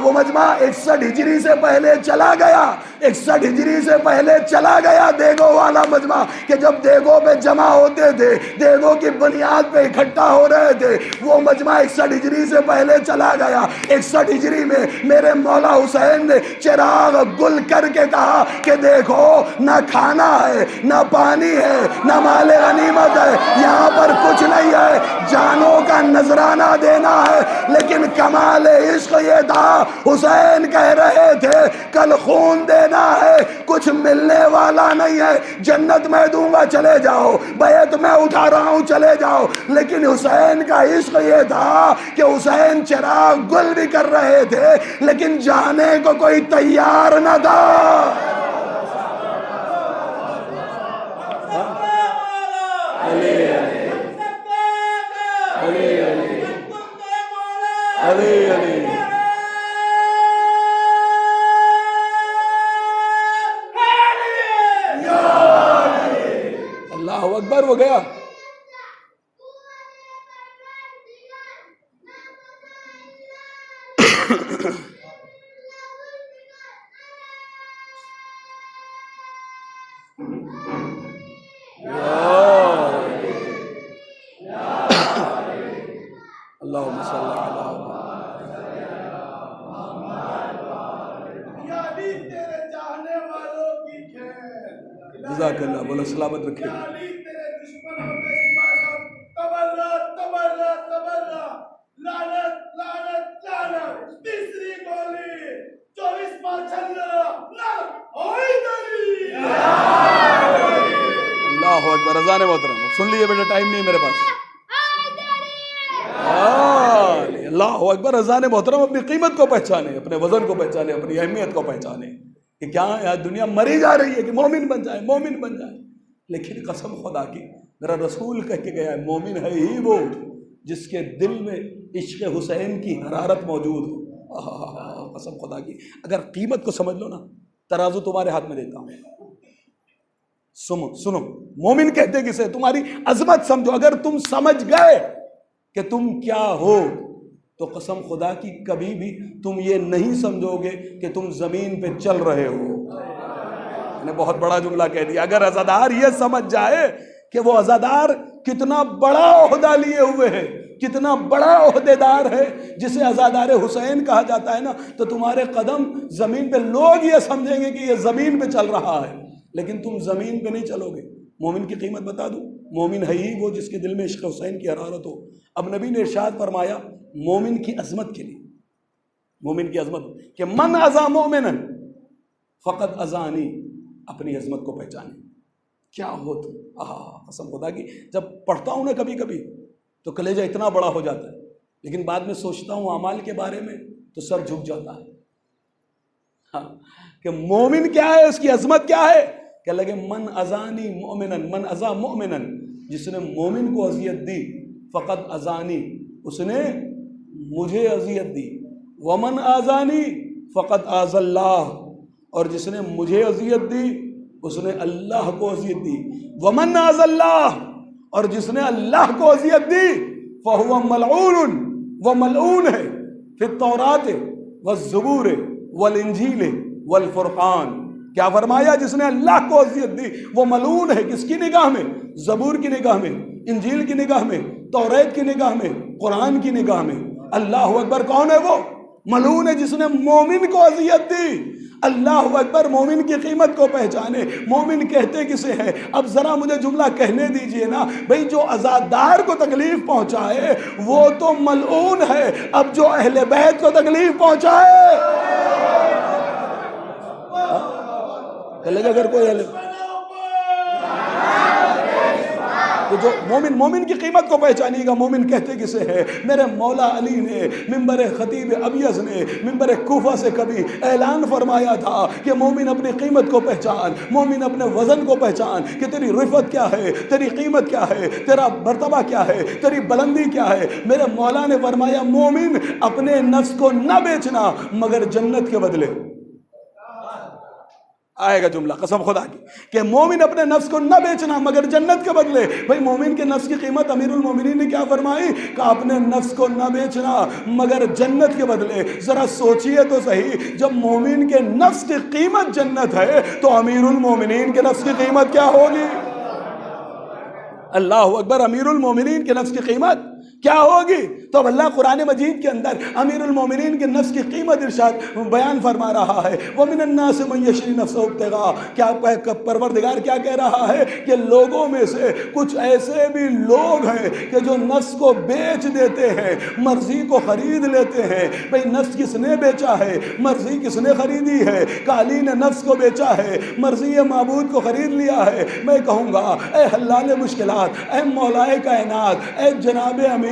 وہ مجمع 61 ہجری سے پہلے چلا گیا، 61 ہجری سے پہلے چلا گیا دیگوں والا مجمع، کہ جب دیگوں پہ جمع ہوتے تھے، دیگوں کی بنیاد پہ اکٹھا ہو رہے تھے، وہ مجمع 61 ہجری سے پہلے چلا گیا۔ 61 ہجری میں میرے مولا حسین نے چراغ گل کر کے کہا کہ دیکھو، نہ کھانا ہے، نہ پانی ہے، نہ مال غنیمت ہے، یہاں پر کچھ نہیں ہے، جانوں کا نذرانہ دینا ہے، لیکن کمال عشق یہ تھا، حسین کہہ رہے تھے کل خون دینا ہے، کچھ ملنے والا نہیں ہے، جنت میں دوں گا چلے جاؤ، بیعت میں اٹھا رہا ہوں چلے جاؤ، لیکن حسین کا عشق یہ تھا کہ حسین چراغ گل بھی کر رہے تھے لیکن جانے کو کوئی تیار نہ تھا۔ اللہ اکبر، ہو گیا۔ اللہم صلی اللہ یعنی تیرے چاہنے والوں کی خیر، جزاک اللہ، بولو سلامت رکھے۔ یعنی تیرے دشمنوں میں شما سب تبرہ تبرہ تبرہ، لعنت لعنت لعنت، تیسری گولی 24 پار چھلہ نہ ہوئی دری۔ اللہ اکبر، اذان محترم سن لیے بیٹا، ٹائم نہیں ہے میرے پاس۔ اللہ اکبر، اذان محترم اپنی قیمت کو پہچانے، اپنے وزن کو پہچانے، اپنی اہمیت کو پہچانے کہ کیا آج دنیا مری جا رہی ہے کہ مومن بن جائے، مومن بن جائے، لیکن قسم خدا کی میرا رسول کہہ کے گیا ہے، مومن ہے ہی وہ جس کے دل میں عشق حسین کی حرارت موجود ہو۔ قسم خدا کی، اگر قیمت کو سمجھ لو نا، ترازو تمہارے ہاتھ میں دیتا ہوں، سنو، مومن کہتے کسے؟ تمہاری عظمت سمجھو، اگر تم سمجھ گئے کہ تم کیا ہو تو قسم خدا کی کبھی بھی تم یہ نہیں سمجھو گے کہ تم زمین پہ چل رہے ہو۔ میں نے بہت بڑا جملہ کہہ دیا، اگر عزادار یہ سمجھ جائے کہ وہ عزادار کتنا بڑا عہدہ لیے ہوئے ہے، کتنا بڑا عہدیدار ہے، جسے عزادار حسین کہا جاتا ہے نا، تو تمہارے قدم زمین پہ، لوگ یہ سمجھیں گے کہ یہ زمین پہ چل رہا ہے، لیکن تم زمین پہ نہیں چلو گے۔ مومن کی قیمت بتا دوں، مومن ہے ہی وہ جس کے دل میں عشق حسین کی حرارت ہو۔ اب نبی نے ارشاد فرمایا مومن کی عظمت کے لیے، مومن کی عظمت کہ من عزا مومنا فقط عزانی، اپنی عظمت کو پہچانے، کیا ہو تم۔ قسم خدا کی جب پڑھتا ہوں نا کبھی کبھی تو کلیجہ اتنا بڑا ہو جاتا ہے، لیکن بعد میں سوچتا ہوں اعمال کے بارے میں تو سر جھک جاتا ہے۔ کہ مومن کیا ہے، اس کی عظمت کیا ہے، کہ لگے من ازانی مومنا، من ازا مومنا، جس نے مومن کو اذیت دی، فقط ازانی، اس نے مجھے اذیت دی، ومن آزانی فقط آز اللہ، اور جس نے مجھے اذیت دی اس نے اللہ کو اذیت دی، ومن آز اللہ، اور جس نے اللہ کو اذیت دی فہو ملعون، وہ ملعون ہے فی التوراۃ والزبور والانجیل والفرقان۔ کیا فرمایا؟ جس نے اللہ کو اذیت دی وہ ملعون ہے، کس کی نگاہ میں؟ زبور کی نگاہ میں، انجیل کی نگاہ میں، توریت کی نگاہ میں، قرآن کی نگاہ میں۔ اللہ اکبر، کون ہے وہ؟ ملعون ہے جس نے مومن کو اذیت دی۔ اللہ اکبر، مومن کی قیمت کو پہچانے۔ مومن کہتے کسے ہیں؟ اب ذرا مجھے جملہ کہنے دیجئے نا بھئی، جو عزادار کو تکلیف پہنچائے وہ تو ملعون ہے، اب جو اہل بیت کو تکلیف پہنچائے اگر کوئی تو جو مومن کی قیمت کو پہچانیے گا۔ مومن کہتے کسے ہیں؟ میرے مولا علی نے منبر خطیب ابیض نے منبر کوفہ سے کبھی اعلان فرمایا تھا کہ مومن اپنی قیمت کو پہچان، مومن اپنے وزن کو پہچان کہ تیری رفعت کیا ہے، تیری قیمت کیا ہے، تیرا مرتبہ کیا ہے، تیری بلندی کیا ہے۔ میرے مولا نے فرمایا مومن اپنے نفس کو نہ بیچنا مگر جنت کے بدلے۔ آئے گا جملہ قسم خدا کی کہ مومن اپنے نفس کو نہ بیچنا مگر جنت کے بدلے۔ بھئی مومن کے نفس کی قیمت امیر المومنین نے کیا فرمائی کہ اپنے نفس کو نہ بیچنا مگر جنت کے بدلے۔ ذرا سوچئے تو صحیح، جب مومن کے نفس کی قیمت جنت ہے تو امیر المومنین کے نفس کی قیمت کیا ہوگی؟ اللہ اکبر، امیر المومنین کے نفس کی قیمت کیا ہوگی؟ تو اب اللہ قرآن مجید کے اندر امیر المومنین کے نفس کی قیمت ارشاد بیان فرما رہا ہے۔ وَمِنَ النَّاسِ مَن يَشْرِي نَفْسَهُ ابْتِغَاءَ، کیا پروردگار کیا کہہ رہا ہے کہ لوگوں میں سے کچھ ایسے بھی لوگ ہیں کہ جو نفس کو بیچ دیتے ہیں، مرضی کو خرید لیتے ہیں۔ بھئی نفس کس نے بیچا ہے؟ مرضی کس نے خریدی ہے؟ علی نے نفس کو بیچا ہے، مرضی معبود کو خرید لیا ہے۔ میں کہوں گا اے حلال مشکلات، اے مولائے کائنات، اے جناب امیر،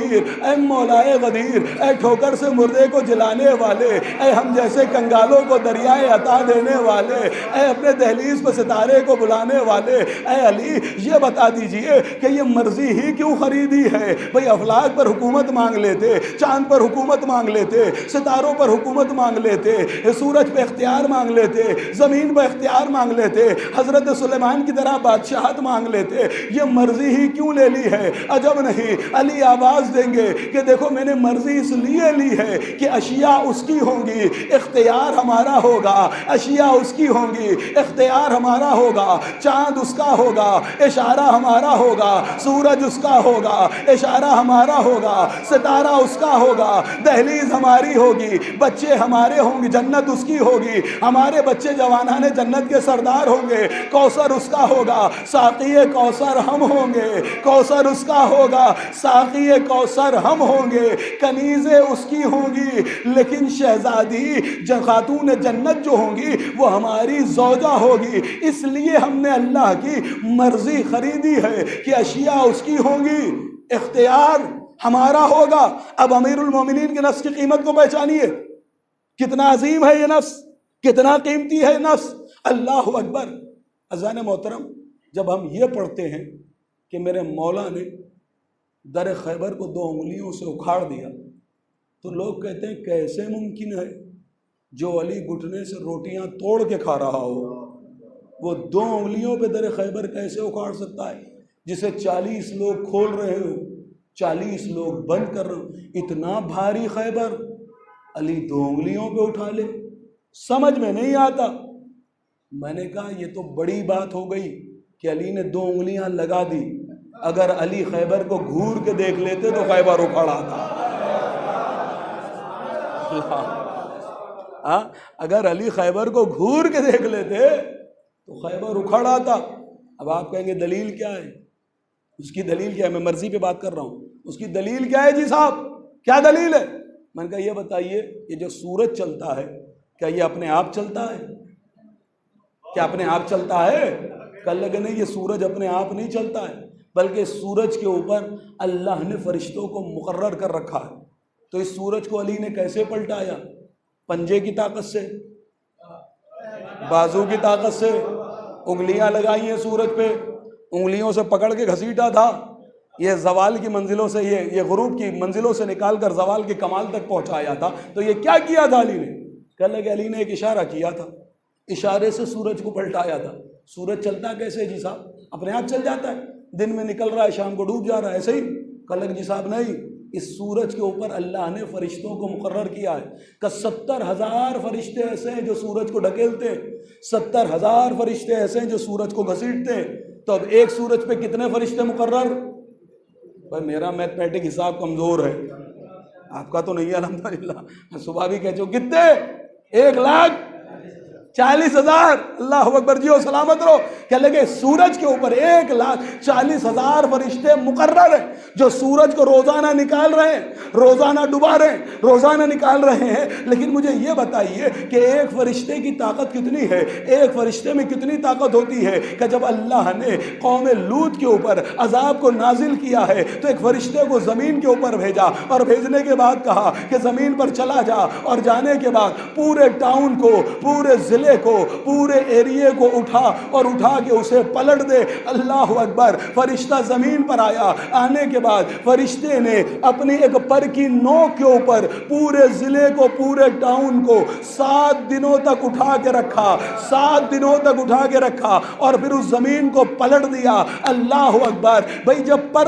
اے مولائے غدیر، اے ٹھوکر سے مردے کو جلانے والے، اے ہم جیسے کنگالوں کو دریائے عطا دینے والے، اے اپنے دہلیز پہ ستارے کو بلانے والے، اے علی یہ بتا دیجئے کہ یہ مرضی ہی کیوں خریدی ہے؟ بھئی افلاک پر حکومت مانگ لیتے، چاند پر حکومت مانگ لیتے، ستاروں پر حکومت مانگ لیتے، سورج پہ اختیار مانگ لیتے، زمین پہ اختیار مانگ لیتے، حضرت سلیمان کی طرح بادشاہت مانگ لیتے۔ یہ مرضی ہی کیوں لے لی ہے؟ عجب نہیں، علی آواز دیں گے کہ دیکھو میں نے مرضی اس لیے لی ہے کہ اشیاء اس کی ہوں گی، اختیار ہمارا ہوگا۔ اشیاء اس کی ہوں گی، اختیار ہمارا ہوگا۔ چاند اس کا ہوگا، اشارہ ہمارا ہوگا۔ سورج اس کا ہوگا، اشارہ ہمارا ہوگا۔ ستارہ اس کا ہوگا، دہلیز ہماری ہوگی۔ بچے ہمارے ہوں گے، جنت اس کی ہوگی۔ ہمارے بچے جوانان جنت کے سردار ہوں گے۔ کوثر اس کا ہوگا، ساقی کوثر ہم ہوں گے۔ کوثر اس کا ہوگا، ساقی کوثر ہم ہوں گے۔ کنیزیں اس کی ہوں گی، لیکن شہزادی خاتون جنت جو ہوں گی وہ ہماری زوجہ ہوگی۔ اس لیے ہم نے اللہ کی مرضی خریدی ہے کہ اشیاء اس کی ہوں گی، اختیار ہمارا ہوگا۔ اب امیر المومنین کے نفس کی قیمت کو پہچانیے، کتنا عظیم ہے یہ نفس، کتنا قیمتی ہے نفس۔ اللہ اکبر۔ عزیزان محترم، جب ہم یہ پڑھتے ہیں کہ میرے مولا نے در خیبر کو 2 انگلیوں سے اکھاڑ دیا، تو لوگ کہتے ہیں کیسے ممکن ہے جو علی گھٹنے سے روٹیاں توڑ کے کھا رہا ہو، وہ 2 انگلیوں پہ در خیبر کیسے اکھاڑ سکتا ہے؟ جسے 40 لوگ کھول رہے ہو، 40 لوگ بند کر رہے ہو، اتنا بھاری خیبر علی 2 انگلیوں پہ اٹھا لے، سمجھ میں نہیں آتا۔ میں نے کہا یہ تو بڑی بات ہو گئی کہ علی نے 2 انگلیاں لگا دی، اگر علی خیبر کو گھور کے دیکھ لیتے تو خیبر اکھڑ آتا۔ اگر علی خیبر کو گھور کے دیکھ لیتے تو خیبر اکھڑ آتا۔ اب آپ کہیں گے دلیل کیا ہے؟ اس کی دلیل کیا ہے؟ میں مرضی پہ بات کر رہا ہوں، اس کی دلیل کیا ہے جی صاحب؟ کیا دلیل ہے؟ میں نے کہا یہ بتائیے، یہ جو سورج چلتا ہے کیا یہ اپنے آپ چلتا ہے؟ کیا اپنے آپ چلتا ہے؟ کل لگے نہیں، یہ سورج اپنے آپ نہیں چلتا ہے، بلکہ سورج کے اوپر اللہ نے فرشتوں کو مقرر کر رکھا ہے۔ تو اس سورج کو علی نے کیسے پلٹایا؟ پنجے کی طاقت سے، بازو کی طاقت سے، انگلیاں لگائی ہیں سورج پہ، انگلیوں سے پکڑ کے گھسیٹا تھا، یہ زوال کی منزلوں سے، یہ غروب کی منزلوں سے نکال کر زوال کے کمال تک پہنچایا تھا۔ تو یہ کیا کیا تھا علی نے؟ کہنے لگے علی نے ایک اشارہ کیا تھا، اشارے سے سورج کو پلٹایا تھا۔ سورج چلتا کیسے جی صاحب؟ اپنے آپ چل جاتا ہے، دن میں نکل رہا ہے شام کو ڈوب جا رہا ہے، ایسے ہی؟ کہنے لگے جی صاحب نہیں، اس سورج کے اوپر اللہ نے فرشتوں کو مقرر کیا ہے کہ 70,000 فرشتے ایسے ہیں جو سورج کو ڈھکیلتے ہیں، 70,000 فرشتے ایسے ہیں جو سورج کو گھسیٹتے ہیں۔ تو اب ایک سورج پہ کتنے فرشتے مقرر؟ بھائی میرا میتھمیٹک حساب کمزور ہے، آپ کا تو نہیں ہے الحمدللہ، میں صبح بھی کہہ چاہوں کتنے؟ 1 لاکھ 40,000, اللہ اکبر، جی و سلامت رہو. کہنے لگے سورج کے اوپر 1,40,000 فرشتے مقرر ہیں جو سورج کو روزانہ نکال رہے ہیں، روزانہ ڈبا رہے ہیں، روزانہ نکال رہے ہیں. لیکن مجھے یہ بتائیے کہ ایک فرشتے کی طاقت کتنی ہے، ایک فرشتے میں کتنی طاقت ہوتی ہے کہ جب اللہ نے قوم لوط کے اوپر عذاب کو نازل کیا ہے تو ایک فرشتے کو زمین کے اوپر بھیجا، اور بھیجنے کے بعد کہا کہ زمین پر چلا جا، اور جانے کے بعد پورے ٹاؤن کو، پورے ضلع کو، پورے ایریے کو اٹھا اور اٹھا کے اسے پلٹ دے. اللہ اکبر. فرشتہ زمین پر آیا، آنے کے بعد فرشتے نے اپنی ایک پر کی نوک کے اوپر پورے ضلع کو، پورے ٹاؤن کو 7 دنوں تک اٹھا کے رکھا، 7 دنوں تک اٹھا کے رکھا، اور پھر اس زمین کو پلٹ دیا. اللہ اکبر. بھئی جب پر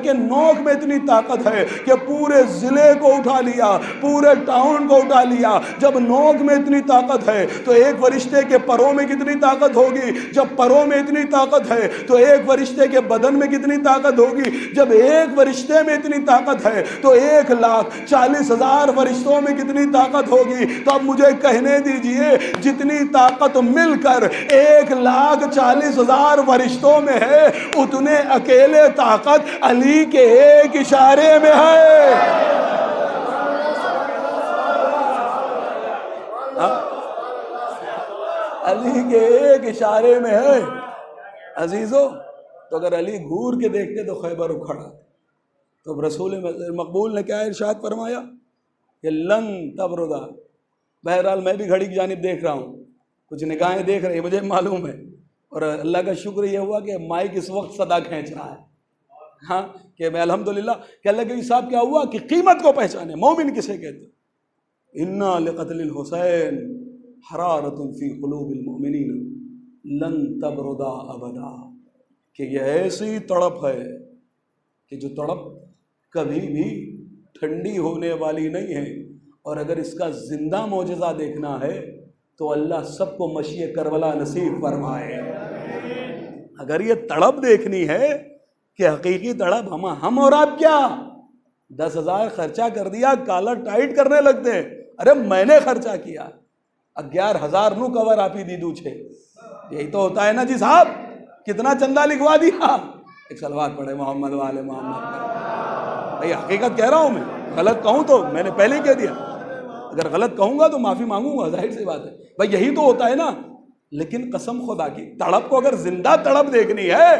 کے نوک میں اتنی طاقت ہے کہ پورے ضلع کو اٹھا لیا، پورے ٹاؤن کو اٹھا لیا، جب نوک میں اتنی طاقت ہے تو ایک فرشتے کے پروں میں کتنی طاقت ہوگی؟ جب پروں میں اتنی طاقت ہے تو ایک فرشتے کے بدن میں کتنی طاقت ہوگی؟ جب ایک فرشتے میں اتنی طاقت ہے تو 1,40,000 فرشتوں میں کتنی طاقت ہوگی؟ تو اب مجھے کہنے دیجئے جتنی طاقت مل کر 1,40,000 فرشتوں میں ہے، اتنے اکیلے طاقت علی کے ایک اشارے میں ہے. علی کے ایک اشارے میں ہے عزیزو. تو اگر علی گھور کے دیکھتے تو خیبر اکھڑا. تو رسول مقبول نے کیا ارشاد فرمایا کہ لن تبردا. بہرحال میں بھی گھڑی کی جانب دیکھ رہا ہوں، کچھ نگاہیں دیکھ رہی ہیں، مجھے معلوم ہے، اور اللہ کا شکر یہ ہوا کہ مائک اس وقت صدا کھینچ رہا ہے. ہاں کہ میں الحمدللہ کہ اللہ کے صاحب کیا ہوا کہ قیمت کو پہچانے. مومن کسے کہتے؟ انا لقتل الحسین حرارت فی قلوب المؤمنین لن تبردا ابدا. کہ یہ ایسی تڑپ ہے کہ جو تڑپ کبھی بھی ٹھنڈی ہونے والی نہیں ہے. اور اگر اس کا زندہ معجزہ دیکھنا ہے تو اللہ سب کو مشیِ کربلا نصیب فرمائے. اگر یہ تڑپ دیکھنی ہے کہ حقیقی تڑپ ہم اور آپ کیا 10,000 خرچہ کر دیا، کالر ٹائٹ کرنے لگتے ہیں. ارے میں نے خرچہ کیا 11,000 نو کور آپ ہی دی دو چھے. یہی تو ہوتا ہے نا جی صاحب. کتنا چندہ لکھوا دیا. ایک صلوات پڑھے محمد والے محمد. بھئی حقیقت کہہ رہا ہوں میں، غلط کہوں تو میں نے پہلے ہی کہہ دیا، اگر غلط کہوں گا تو معافی مانگوں گا، ظاہر سی بات ہے. بھئی یہی تو ہوتا ہے نا. لیکن قسم خدا کی تڑپ کو اگر زندہ تڑپ دیکھنی ہے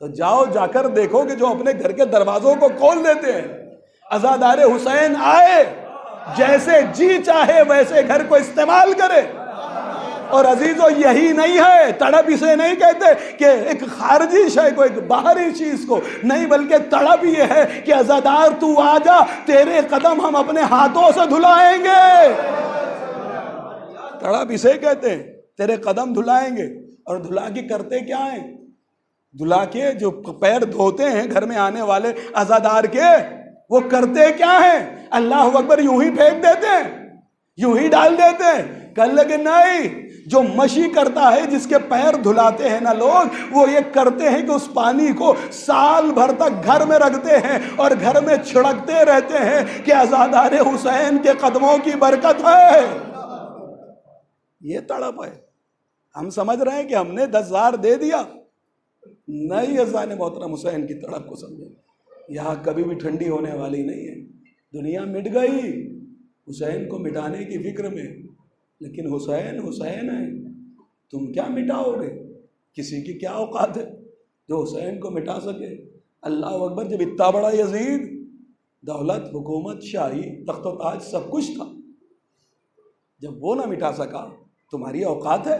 تو جاؤ جا کر دیکھو کہ جو اپنے گھر کے دروازوں کو کھول دیتے ہیں. عزادار حسین آئے، جیسے جی چاہے ویسے گھر کو استعمال کرے. اور عزیزو یہی نہیں ہے، تڑپ اسے نہیں کہتے کہ ایک خارجی شے کو، ایک باہری چیز کو نہیں، بلکہ تڑپ یہ ہے کہ عزادار تو آجا، تیرے قدم ہم اپنے ہاتھوں سے دھلائیں گے. تڑپ اسے کہتے ہیں، تیرے قدم دھلائیں گے. اور دھلا کے کرتے کیا ہیں؟ دھلا کے جو پیر دھوتے ہیں گھر میں آنے والے عزادار کے، وہ کرتے کیا ہیں؟ اللہ اکبر یوں ہی پھینک دیتے ہیں، یوں ہی ڈال دیتے ہیں. کہنے لگے نہیں، جو مشی کرتا ہے، جس کے پیر دھلاتے ہیں نا لوگ، وہ یہ کرتے ہیں کہ اس پانی کو سال بھر تک گھر میں رکھتے ہیں اور گھر میں چھڑکتے رہتے ہیں کہ عزادار حسین کے قدموں کی برکت ہے. یہ تڑپ ہے. ہم سمجھ رہے ہیں کہ ہم نے 10,000 دے دیا. نہیں، عزیزان محترم حسین کی تڑپ کو سمجھیں. یہاں کبھی بھی ٹھنڈی ہونے والی نہیں ہے. دنیا مٹ گئی حسین کو مٹانے کی فکر میں، لیکن حسین حسین ہے. تم کیا مٹاؤ گے؟ کسی کی کیا اوقات ہے جو حسین کو مٹا سکے؟ اللہ اکبر. جب اتنا بڑا یزید، دولت، حکومت، شاہی، تخت و تاج سب کچھ تھا، جب وہ نہ مٹا سکا، تمہاری اوقات ہے؟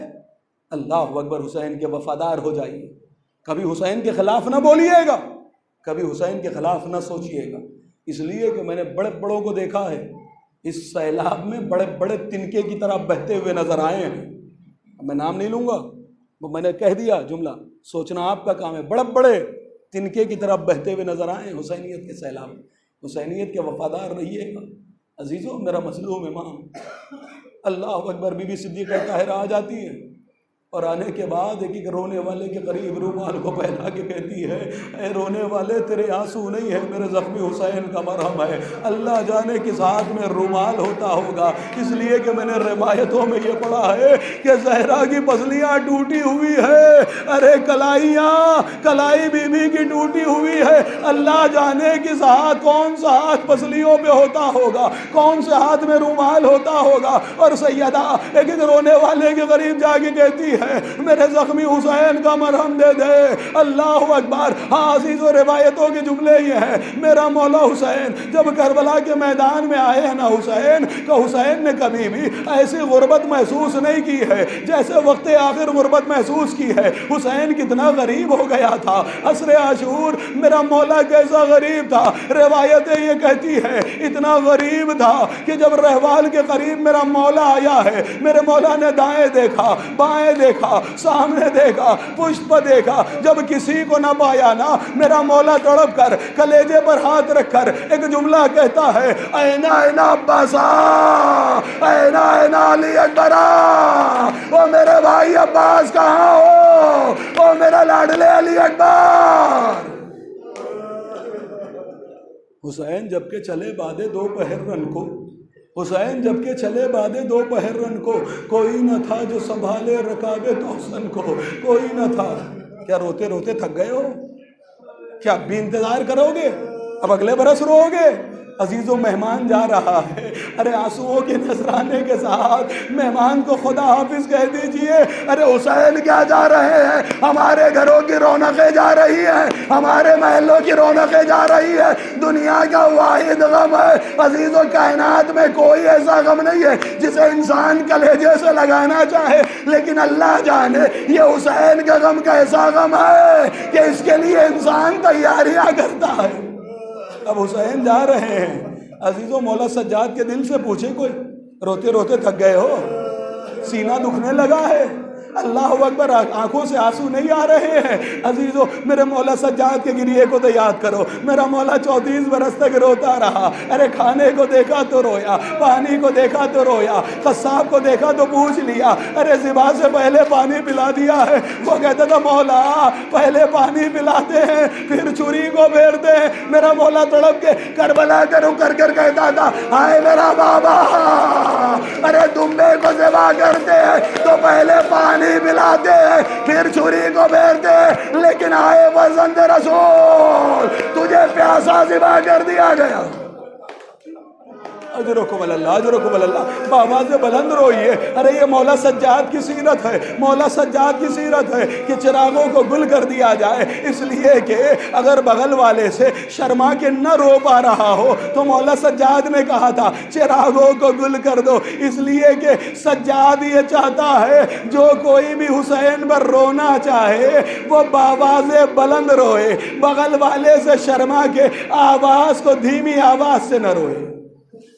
اللہ اکبر. حسین کے وفادار ہو جائیے. کبھی حسین کے خلاف نہ بولیے گا، کبھی حسین کے خلاف نہ سوچیے گا. اس لیے کہ میں نے بڑے بڑوں کو دیکھا ہے، اس سیلاب میں بڑے بڑے تنکے کی طرح بہتے ہوئے نظر آئے ہیں. میں نام نہیں لوں گا، وہ میں نے کہہ دیا جملہ، سوچنا آپ کا کام ہے. بڑے بڑے تنکے کی طرح بہتے ہوئے نظر آئے ہیں حسینیت کے سیلاب. حسینیت کے وفادار رہیے گا عزیزو. میرا مظلوم امام اللہ اکبر. بی بی صدیقہ طاہرہ آ جاتی ہے اور آنے کے بعد ایک رونے والے کے قریب رومال کو پھیلا کے کہتی ہے اے رونے والے تیرے آنسو نہیں ہے میرے زخمی حسین کا مرہم ہے۔ اللہ جانے کس ہاتھ میں رومال ہوتا ہوگا، اس لیے کہ میں نے روایتوں میں یہ پڑھا ہے کہ زہرا کی پسلیاں ٹوٹی ہوئی ہے، ارے کلائی بی بی کی ٹوٹی ہوئی ہے، اللہ جانے کس ہاتھ، کون سا ہاتھ پسلیوں پہ ہوتا ہوگا، کون سے ہاتھ میں رومال ہوتا ہوگا۔ اور سیدہ ایک رونے والے کے قریب جا کے کہتی ہے میرے زخمی حسین کا مرہم دے دے۔ اللہ اکبر۔ ہاں عزیزو، روایتوں کے جملے یہ ہیں، میرا مولا حسین جب کربلا کے میدان میں آئے ہیں نا حسین نے کبھی بھی ایسی غربت محسوس نہیں کی ہے جیسے وقت آخر غربت محسوس کی ہے۔ حسین کتنا غریب ہو گیا تھا، عصر عاشور میرا مولا کیسا غریب تھا۔ روایتیں یہ کہتی ہے اتنا غریب تھا کہ جب رہوال کے قریب میرا مولا آیا ہے، میرے مولا نے دائیں دیکھا، بائیں دیکھا، سامنے دیکھا، پشت پر دیکھا، جب کسی کو نہ پایا نا، میرا مولا تڑپ کر کلیجے پر ہاتھ رکھ کر ایک جملہ کہتا ہے اینا عباسا، اینا علی اکبرا، او میرے بھائی عباس کہاں ہو، او میرا لاڈلے علی اکبر۔ حسین جب کے چلے بادے دوپہر رن کو، حسین جب کے چلے بادے دوپہر رن کو، کوئی نہ تھا جو سنبھالے رکابے توسن کو، کوئی نہ تھا۔ کیا روتے روتے تھک گئے ہو؟ کیا اب بھی انتظار کرو گے؟ اب اگلے برس رو گے؟ عزیزو مہمان جا رہا ہے، ارے آنسوؤں کے نذرانے کے ساتھ مہمان کو خدا حافظ کہہ دیجئے۔ ارے حسین کیا جا رہے ہیں، ہمارے گھروں کی رونقیں جا رہی ہیں، ہمارے محلوں کی رونقیں جا رہی ہیں، دنیا کا واحد غم ہے۔ عزیزو کائنات میں کوئی ایسا غم نہیں ہے جسے انسان کلیجے سے لگانا چاہے، لیکن اللہ جانے یہ حسین کا غم کیسا غم ہے کہ اس کے لیے انسان تیاریاں کرتا ہے۔ اب حسین جا رہے ہیں، عزیزو مولا سجاد کے دل سے پوچھے کوئی، روتے روتے تھک گئے ہو، سینہ دکھنے لگا ہے، اللہ اکبر، آنکھوں سے آنسو نہیں آ رہے ہیں؟ عزیزو میرے مولا سجاد کے گریے کو تو یاد کرو، میرا مولا 34 برس تک روتا رہا، ارے کھانے کو دیکھا تو رویا، پانی کو دیکھا تو رویا، قصاب کو دیکھا تو پوچھ لیا، ارے ذبح سے پہلے پانی پلا دیا ہے، وہ کہتا تھا مولا پہلے پانی پلاتے ہیں پھر چھری کو پھیرتے ہیں۔ میرا مولا تڑپ کے کربلا کے رک کر کہتا تھا ہائے میرا بابا، ارے دمبے کو ذبح کرتے ہیں تو پہلے پانی پلاتے ہیں پھر چھری کو پھیرتے ہیں، لیکن آئے وزند رسول تجھے پیاسا ذبح کر دیا گیا۔ اجرکم اللہ، اجرکم اللہ، بآواز بلند روئیے۔ ارے یہ مولا سجاد کی سیرت ہے، مولا سجاد کی سیرت ہے کہ چراغوں کو گل کر دیا جائے، اس لیے کہ اگر بغل والے سے شرما کے نہ رو پا رہا ہو تو مولا سجاد نے کہا تھا چراغوں کو گل کر دو، اس لیے کہ سجاد یہ چاہتا ہے جو کوئی بھی حسین پر رونا چاہے وہ بآواز بلند روئے، بغل والے سے شرما کے آواز کو دھیمی آواز سے نہ روئے۔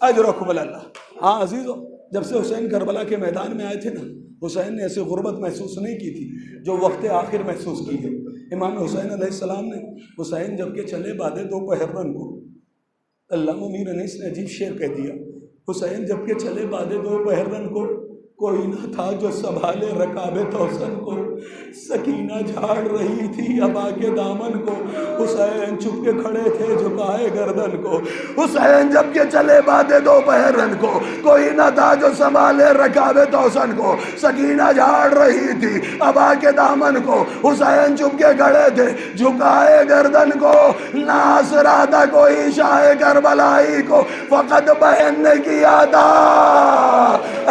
اجرکم اللہ۔ ہاں عزیزو، جب سے حسین کربلا کے میدان میں آئے تھے نا، حسین نے ایسی غربت محسوس نہیں کی تھی جو وقت آخر محسوس کی ہے۔ امام حسین علیہ السلام نے حسین جب کے چلے بادے دوپہر رن کو، علامہ میر انیس نے عجیب شعر کہہ دیا، حسین جب کے چلے بادے دوپہر رن کو، کوئی نہ تھا جو سنبھالے رکاب توسن کو، سکینہ جھاڑ رہی تھی ابا کے دامن کو، حسین چھپ کے کھڑے تھے جھکائے گردن کو۔ حسین جب کے چلے بادے دوپہر رن کو، کوئی نہ تھا جو سنبھالے رکاب توسن کو، سکینہ جھاڑ رہی تھی ابا کے دامن کو، حسین چھپ کے کھڑے تھے جھکائے گردن کو، نہ آسرا تھا کوئی شاہ کربلائی کو، فقط بہن نے کیا تھا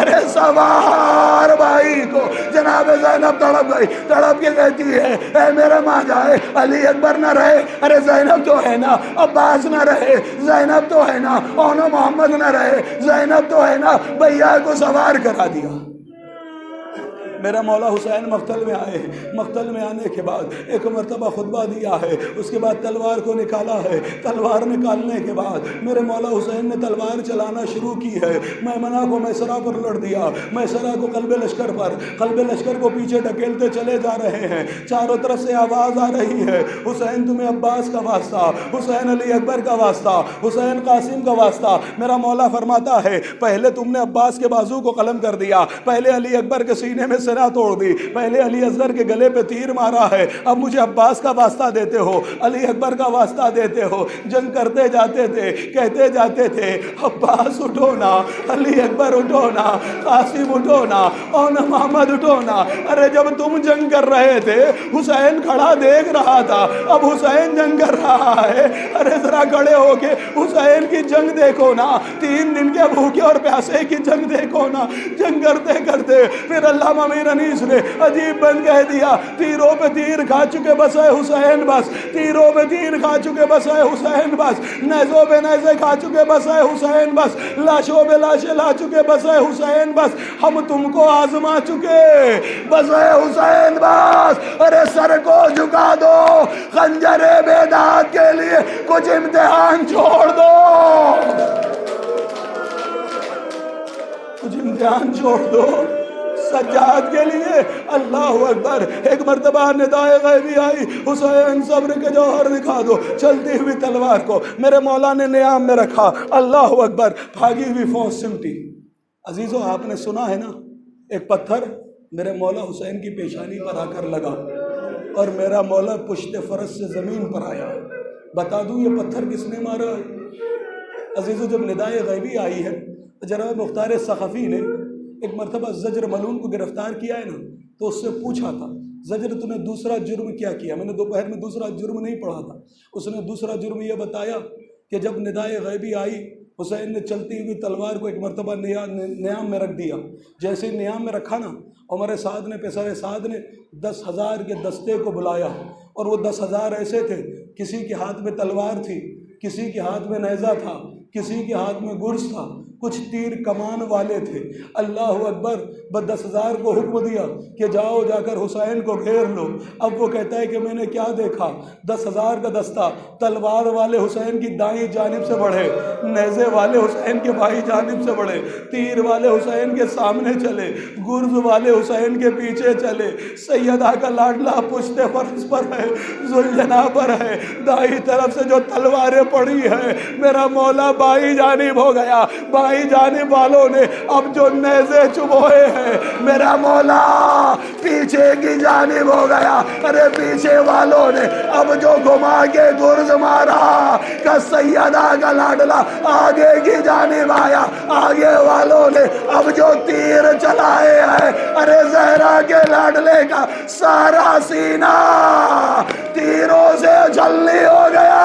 ارے سوار بھائی کو۔ جناب زینب تڑپ گئی، تڑپ کے کہتی ہے اے میرے ماں جائے، علی اکبر نہ رہے، ارے زینب تو ہے نا، عباس نہ رہے، زینب تو ہے نا، اونو محمد نہ رہے، زینب تو ہے نا، بھیا کو سوار کرا دیا۔ میرا مولا حسین مقتل میں آئے، مقتل میں آنے کے بعد ایک مرتبہ خطبہ دیا ہے، اس کے بعد تلوار کو نکالا ہے، تلوار نکالنے کے بعد میرے مولا حسین نے تلوار چلانا شروع کی ہے، میمنہ کو میسرہ پر لڑ دیا، میسرہ کو قلب لشکر پر، قلب لشکر کو پیچھے ڈھکیلتے چلے جا رہے ہیں، چاروں طرف سے آواز آ رہی ہے حسین تمہیں عباس کا واسطہ، حسین علی اکبر کا واسطہ، حسین قاسم کا واسطہ۔ میرا مولا فرماتا ہے پہلے تم نے عباس کے بازو کو قلم کر دیا، پہلے علی اکبر کے سینے میں سے نہ توڑ دی، پہلے علی اصغر کے گلے پہ تیر مارا ہے، اب مجھے عباس کا واسطہ دیتے ہو، علی اکبر کا واسطہ دیتے ہو۔ جنگ کرتے جاتے تھے، کہتے جاتے تھے عباس اٹھو نا، علی اکبر اٹھو نا، قاسم اٹھو نا، اور محمد اٹھو نا۔ ارے جب تم جنگ کر رہے تھے حسین کھڑا دیکھ رہا تھا، اب حسین جنگ کر رہا ہے، ارے ذرا کھڑے ہو کے حسین کی جنگ دیکھو نا، 3 دن کے بھوکے اور پیاسے کی جنگ دیکھو نا۔ جنگ کرتے کرتے پھر علامہ امیر انیس نے عجیب بند کہہ دیا، تیروں پہ تیر کھا چکے بس اے حسین بس، تیروں پہ تیر کھا چکے بس اے حسین بس، نیزوں پہ نیزے کھا چکے بس اے حسین بس، لاشوں پہ لاشیں لا چکے بس اے حسین بس، ہم تم کو آزما چکے بس اے حسین بس۔ ارے سر کو جھکا دو خنجر بیداد کے لیے، کچھ امتحان چھوڑ دو، کچھ امتحان چھوڑ دو سجاد کے لیے۔ اللہ اکبر۔ ایک مرتبہ ندائے غیبی آئی، حسین صبر کے جوہر دکھا دو، چلتی ہوئی تلوار کو میرے مولا نے نیام میں رکھا، اللہ اکبر، بھاگی ہوئی فوج سمٹی۔ عزیزو آپ نے سنا ہے نا، ایک پتھر میرے مولا حسین کی پیشانی پر آ کر لگا اور میرا مولا پشت فرس سے زمین پر آیا۔ بتا دوں یہ پتھر کس نے مارا ہے؟ عزیزو جب ندائے غیبی آئی ہے، جناب مختار سقفی نے ایک مرتبہ زجر ملون کو گرفتار کیا ہے نا، تو اس سے پوچھا تھا زجر تو نے دوسرا جرم کیا کیا؟ میں نے دوپہر میں دوسرا جرم نہیں پڑھا تھا۔ اس نے دوسرا جرم یہ بتایا کہ جب ندائے غیبی آئی، حسین نے چلتی ہوئی تلوار کو ایک مرتبہ نیام میں رکھ دیا۔ جیسے نیام میں رکھا نا، عمر سعد نے، پیسر سعد نے 10,000 کے دستے کو بلایا، اور وہ 10,000 ایسے تھے، کسی کے ہاتھ میں تلوار تھی، کسی کے ہاتھ میں نیزہ تھا، کسی کے ہاتھ میں گرز تھا، کچھ تیر کمان والے تھے۔ اللہ اکبر۔ بس 10,000 کو حکم دیا کہ جاؤ جا کر حسین کو گھیر لو۔ اب وہ کہتا ہے کہ میں نے کیا دیکھا، 10,000 کا دستہ، تلوار والے حسین کی دائیں جانب سے بڑھے، نیزے والے حسین کے بائیں جانب سے بڑھے، تیر والے حسین کے سامنے چلے، گرز والے حسین کے پیچھے چلے، سیدہ کا لاڈلا پشت فرس پر ہے، ذوالجناح پر ہے، دائیں طرف سے جو تلواریں پڑی ہیں، میرا مولا بائیں جانب ہو گیا، بائیں جانب والوں نے اب جو نیزے چبوئے ہیں، میرا مولا پیچھے کی جانب ہو گیا، ارے پیچھے والوں نے اب جو گھما کے گرز مارا، کہ سیدہ کا لاڈلا آگے کی جانب آیا، آگے والوں نے اب جو تیر چلائے ہیں، ارے زہرا کے لاڈلے کا سارا سینہ تیروں سے جھلنی ہو گیا۔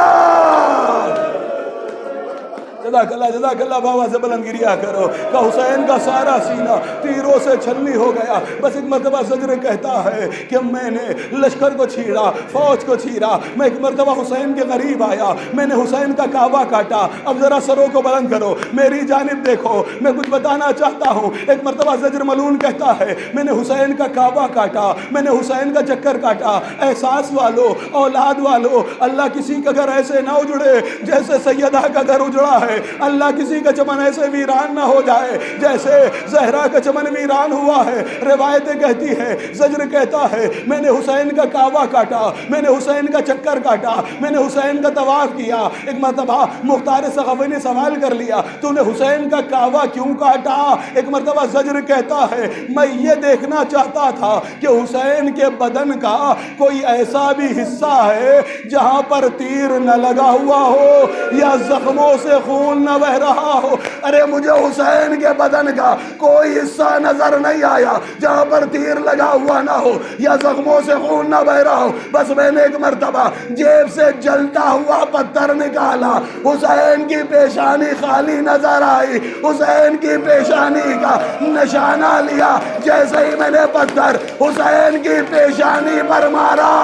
جزاک اللہ، جزاک اللہ، بابا سے بلند گریا کرو کہ حسین کا سارا سینہ تیروں سے چھلنی ہو گیا۔ بس ایک مرتبہ زجر کہتا ہے کہ میں نے لشکر کو چھیڑا، فوج کو چھیڑا، میں ایک مرتبہ حسین کے قریب آیا، میں نے حسین کا کعبہ کاٹا۔ اب ذرا سروں کو بلند کرو، میری جانب دیکھو، میں کچھ بتانا چاہتا ہوں۔ ایک مرتبہ زجر ملون کہتا ہے میں نے حسین کا کعبہ کاٹا، میں نے حسین کا چکر کاٹا۔ احساس والو، اولاد والو، اللہ کسی کا گھر ایسے نہ اجڑے جیسے سیدہ کا گھر اجڑا ہے، اللہ کسی کا چمن ایسے ویران نہ ہو جائے جیسے زہرا کا چمن ویران ہوا ہے۔ روایتیں کہتی ہے، زجر کہتا ہے میں نے حسین کا کعبہ کاٹا، میں نے حسین کا چکر کاٹا، میں نے حسین کا طواف کیا۔ ایک مرتبہ مختار سقفی نے سوال کر لیا تو نے حسین کا کعبہ کیوں کاٹا؟ ایک مرتبہ زجر کہتا ہے میں یہ دیکھنا چاہتا تھا کہ حسین کے بدن کا کوئی ایسا بھی حصہ ہے جہاں پر تیر نہ لگا ہوا ہو یا زخموں سے خون نہ بہ رہا ہو۔ ارے مجھے حسین کے بدن کا کوئی حصہ نظر نہیں آیا جہاں پر تیر لگا ہوا نہ ہو یا زخموں سے خون نہ بہ رہا ہو۔ بس میں نے ایک مرتبہ جیب سے جلتا ہوا پتھر نکالا، حسین کی پیشانی خالی نظر آئی، حسین کی پیشانی کا نشانہ لیا، جیسے ہی میں نے پتھر حسین کی پیشانی پر مارا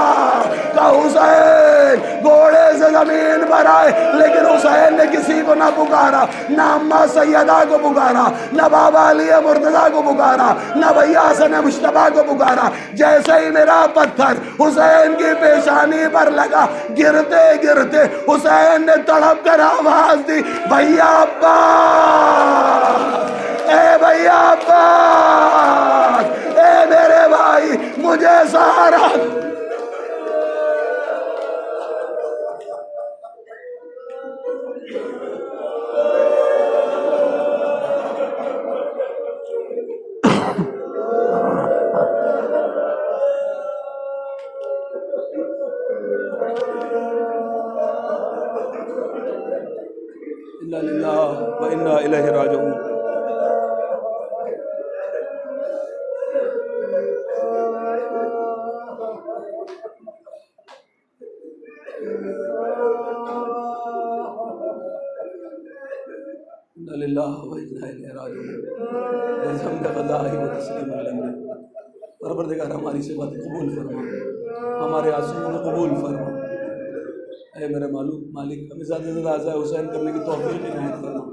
کہ حسین گھوڑے سے زمین پر آئے، لیکن حسین نے کسی کو نہ پکارا، نہ اماں سیدہ کو پکارا، نہ بابا علی مرتضیٰ کو پکارا، نہ بھیا حسن مشتبہ کو پکارا۔ جیسے ہی میرا پتھر حسین کی پیشانی پر لگا، گرتے گرتے حسین نے تڑپ کر آواز دی، بھیا عباس، اے بھیا عباس، اے میرے بھائی مجھے سہارا۔ انا الیہ راجعون. انا للہ و انا الیہ راجعون. بحمد قضائہ و تسلیم علیہ. پروردگار ہماری سے بات قبول فرما، ہمارے آنسوؤں کو قبول فرما. اے میرے مالک ہمیں زیادہ سے زیادہ عزا حسین کرنے کی توفیق عنایت فرما،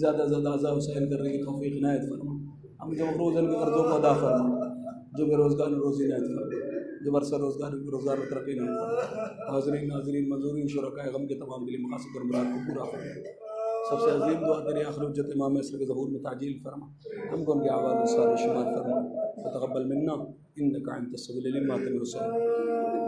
زیادہ سے زیادہ عزا حسین کرنے کی توفیق عنایت فرما. ہم جو روزن کے قرضوں کو ادا فرما، جو بے روزگار روزی عنایت فرما، جو برسہ روزگار روزگار ترقی عنایت فرما. حاضرین ناظرین منظورین شرکائے غم کے تمام دلی مقاصد اور مراد کو پورا فرما. سب سے عظیم دعا تیری آخر حجت امام عصر کے ظہور میں تعجیل فرما. ہم کو ان کے اعمال میں صالح شمار فرما. فتقبل منا انک انت السمیع العلیم. ماتم حسین.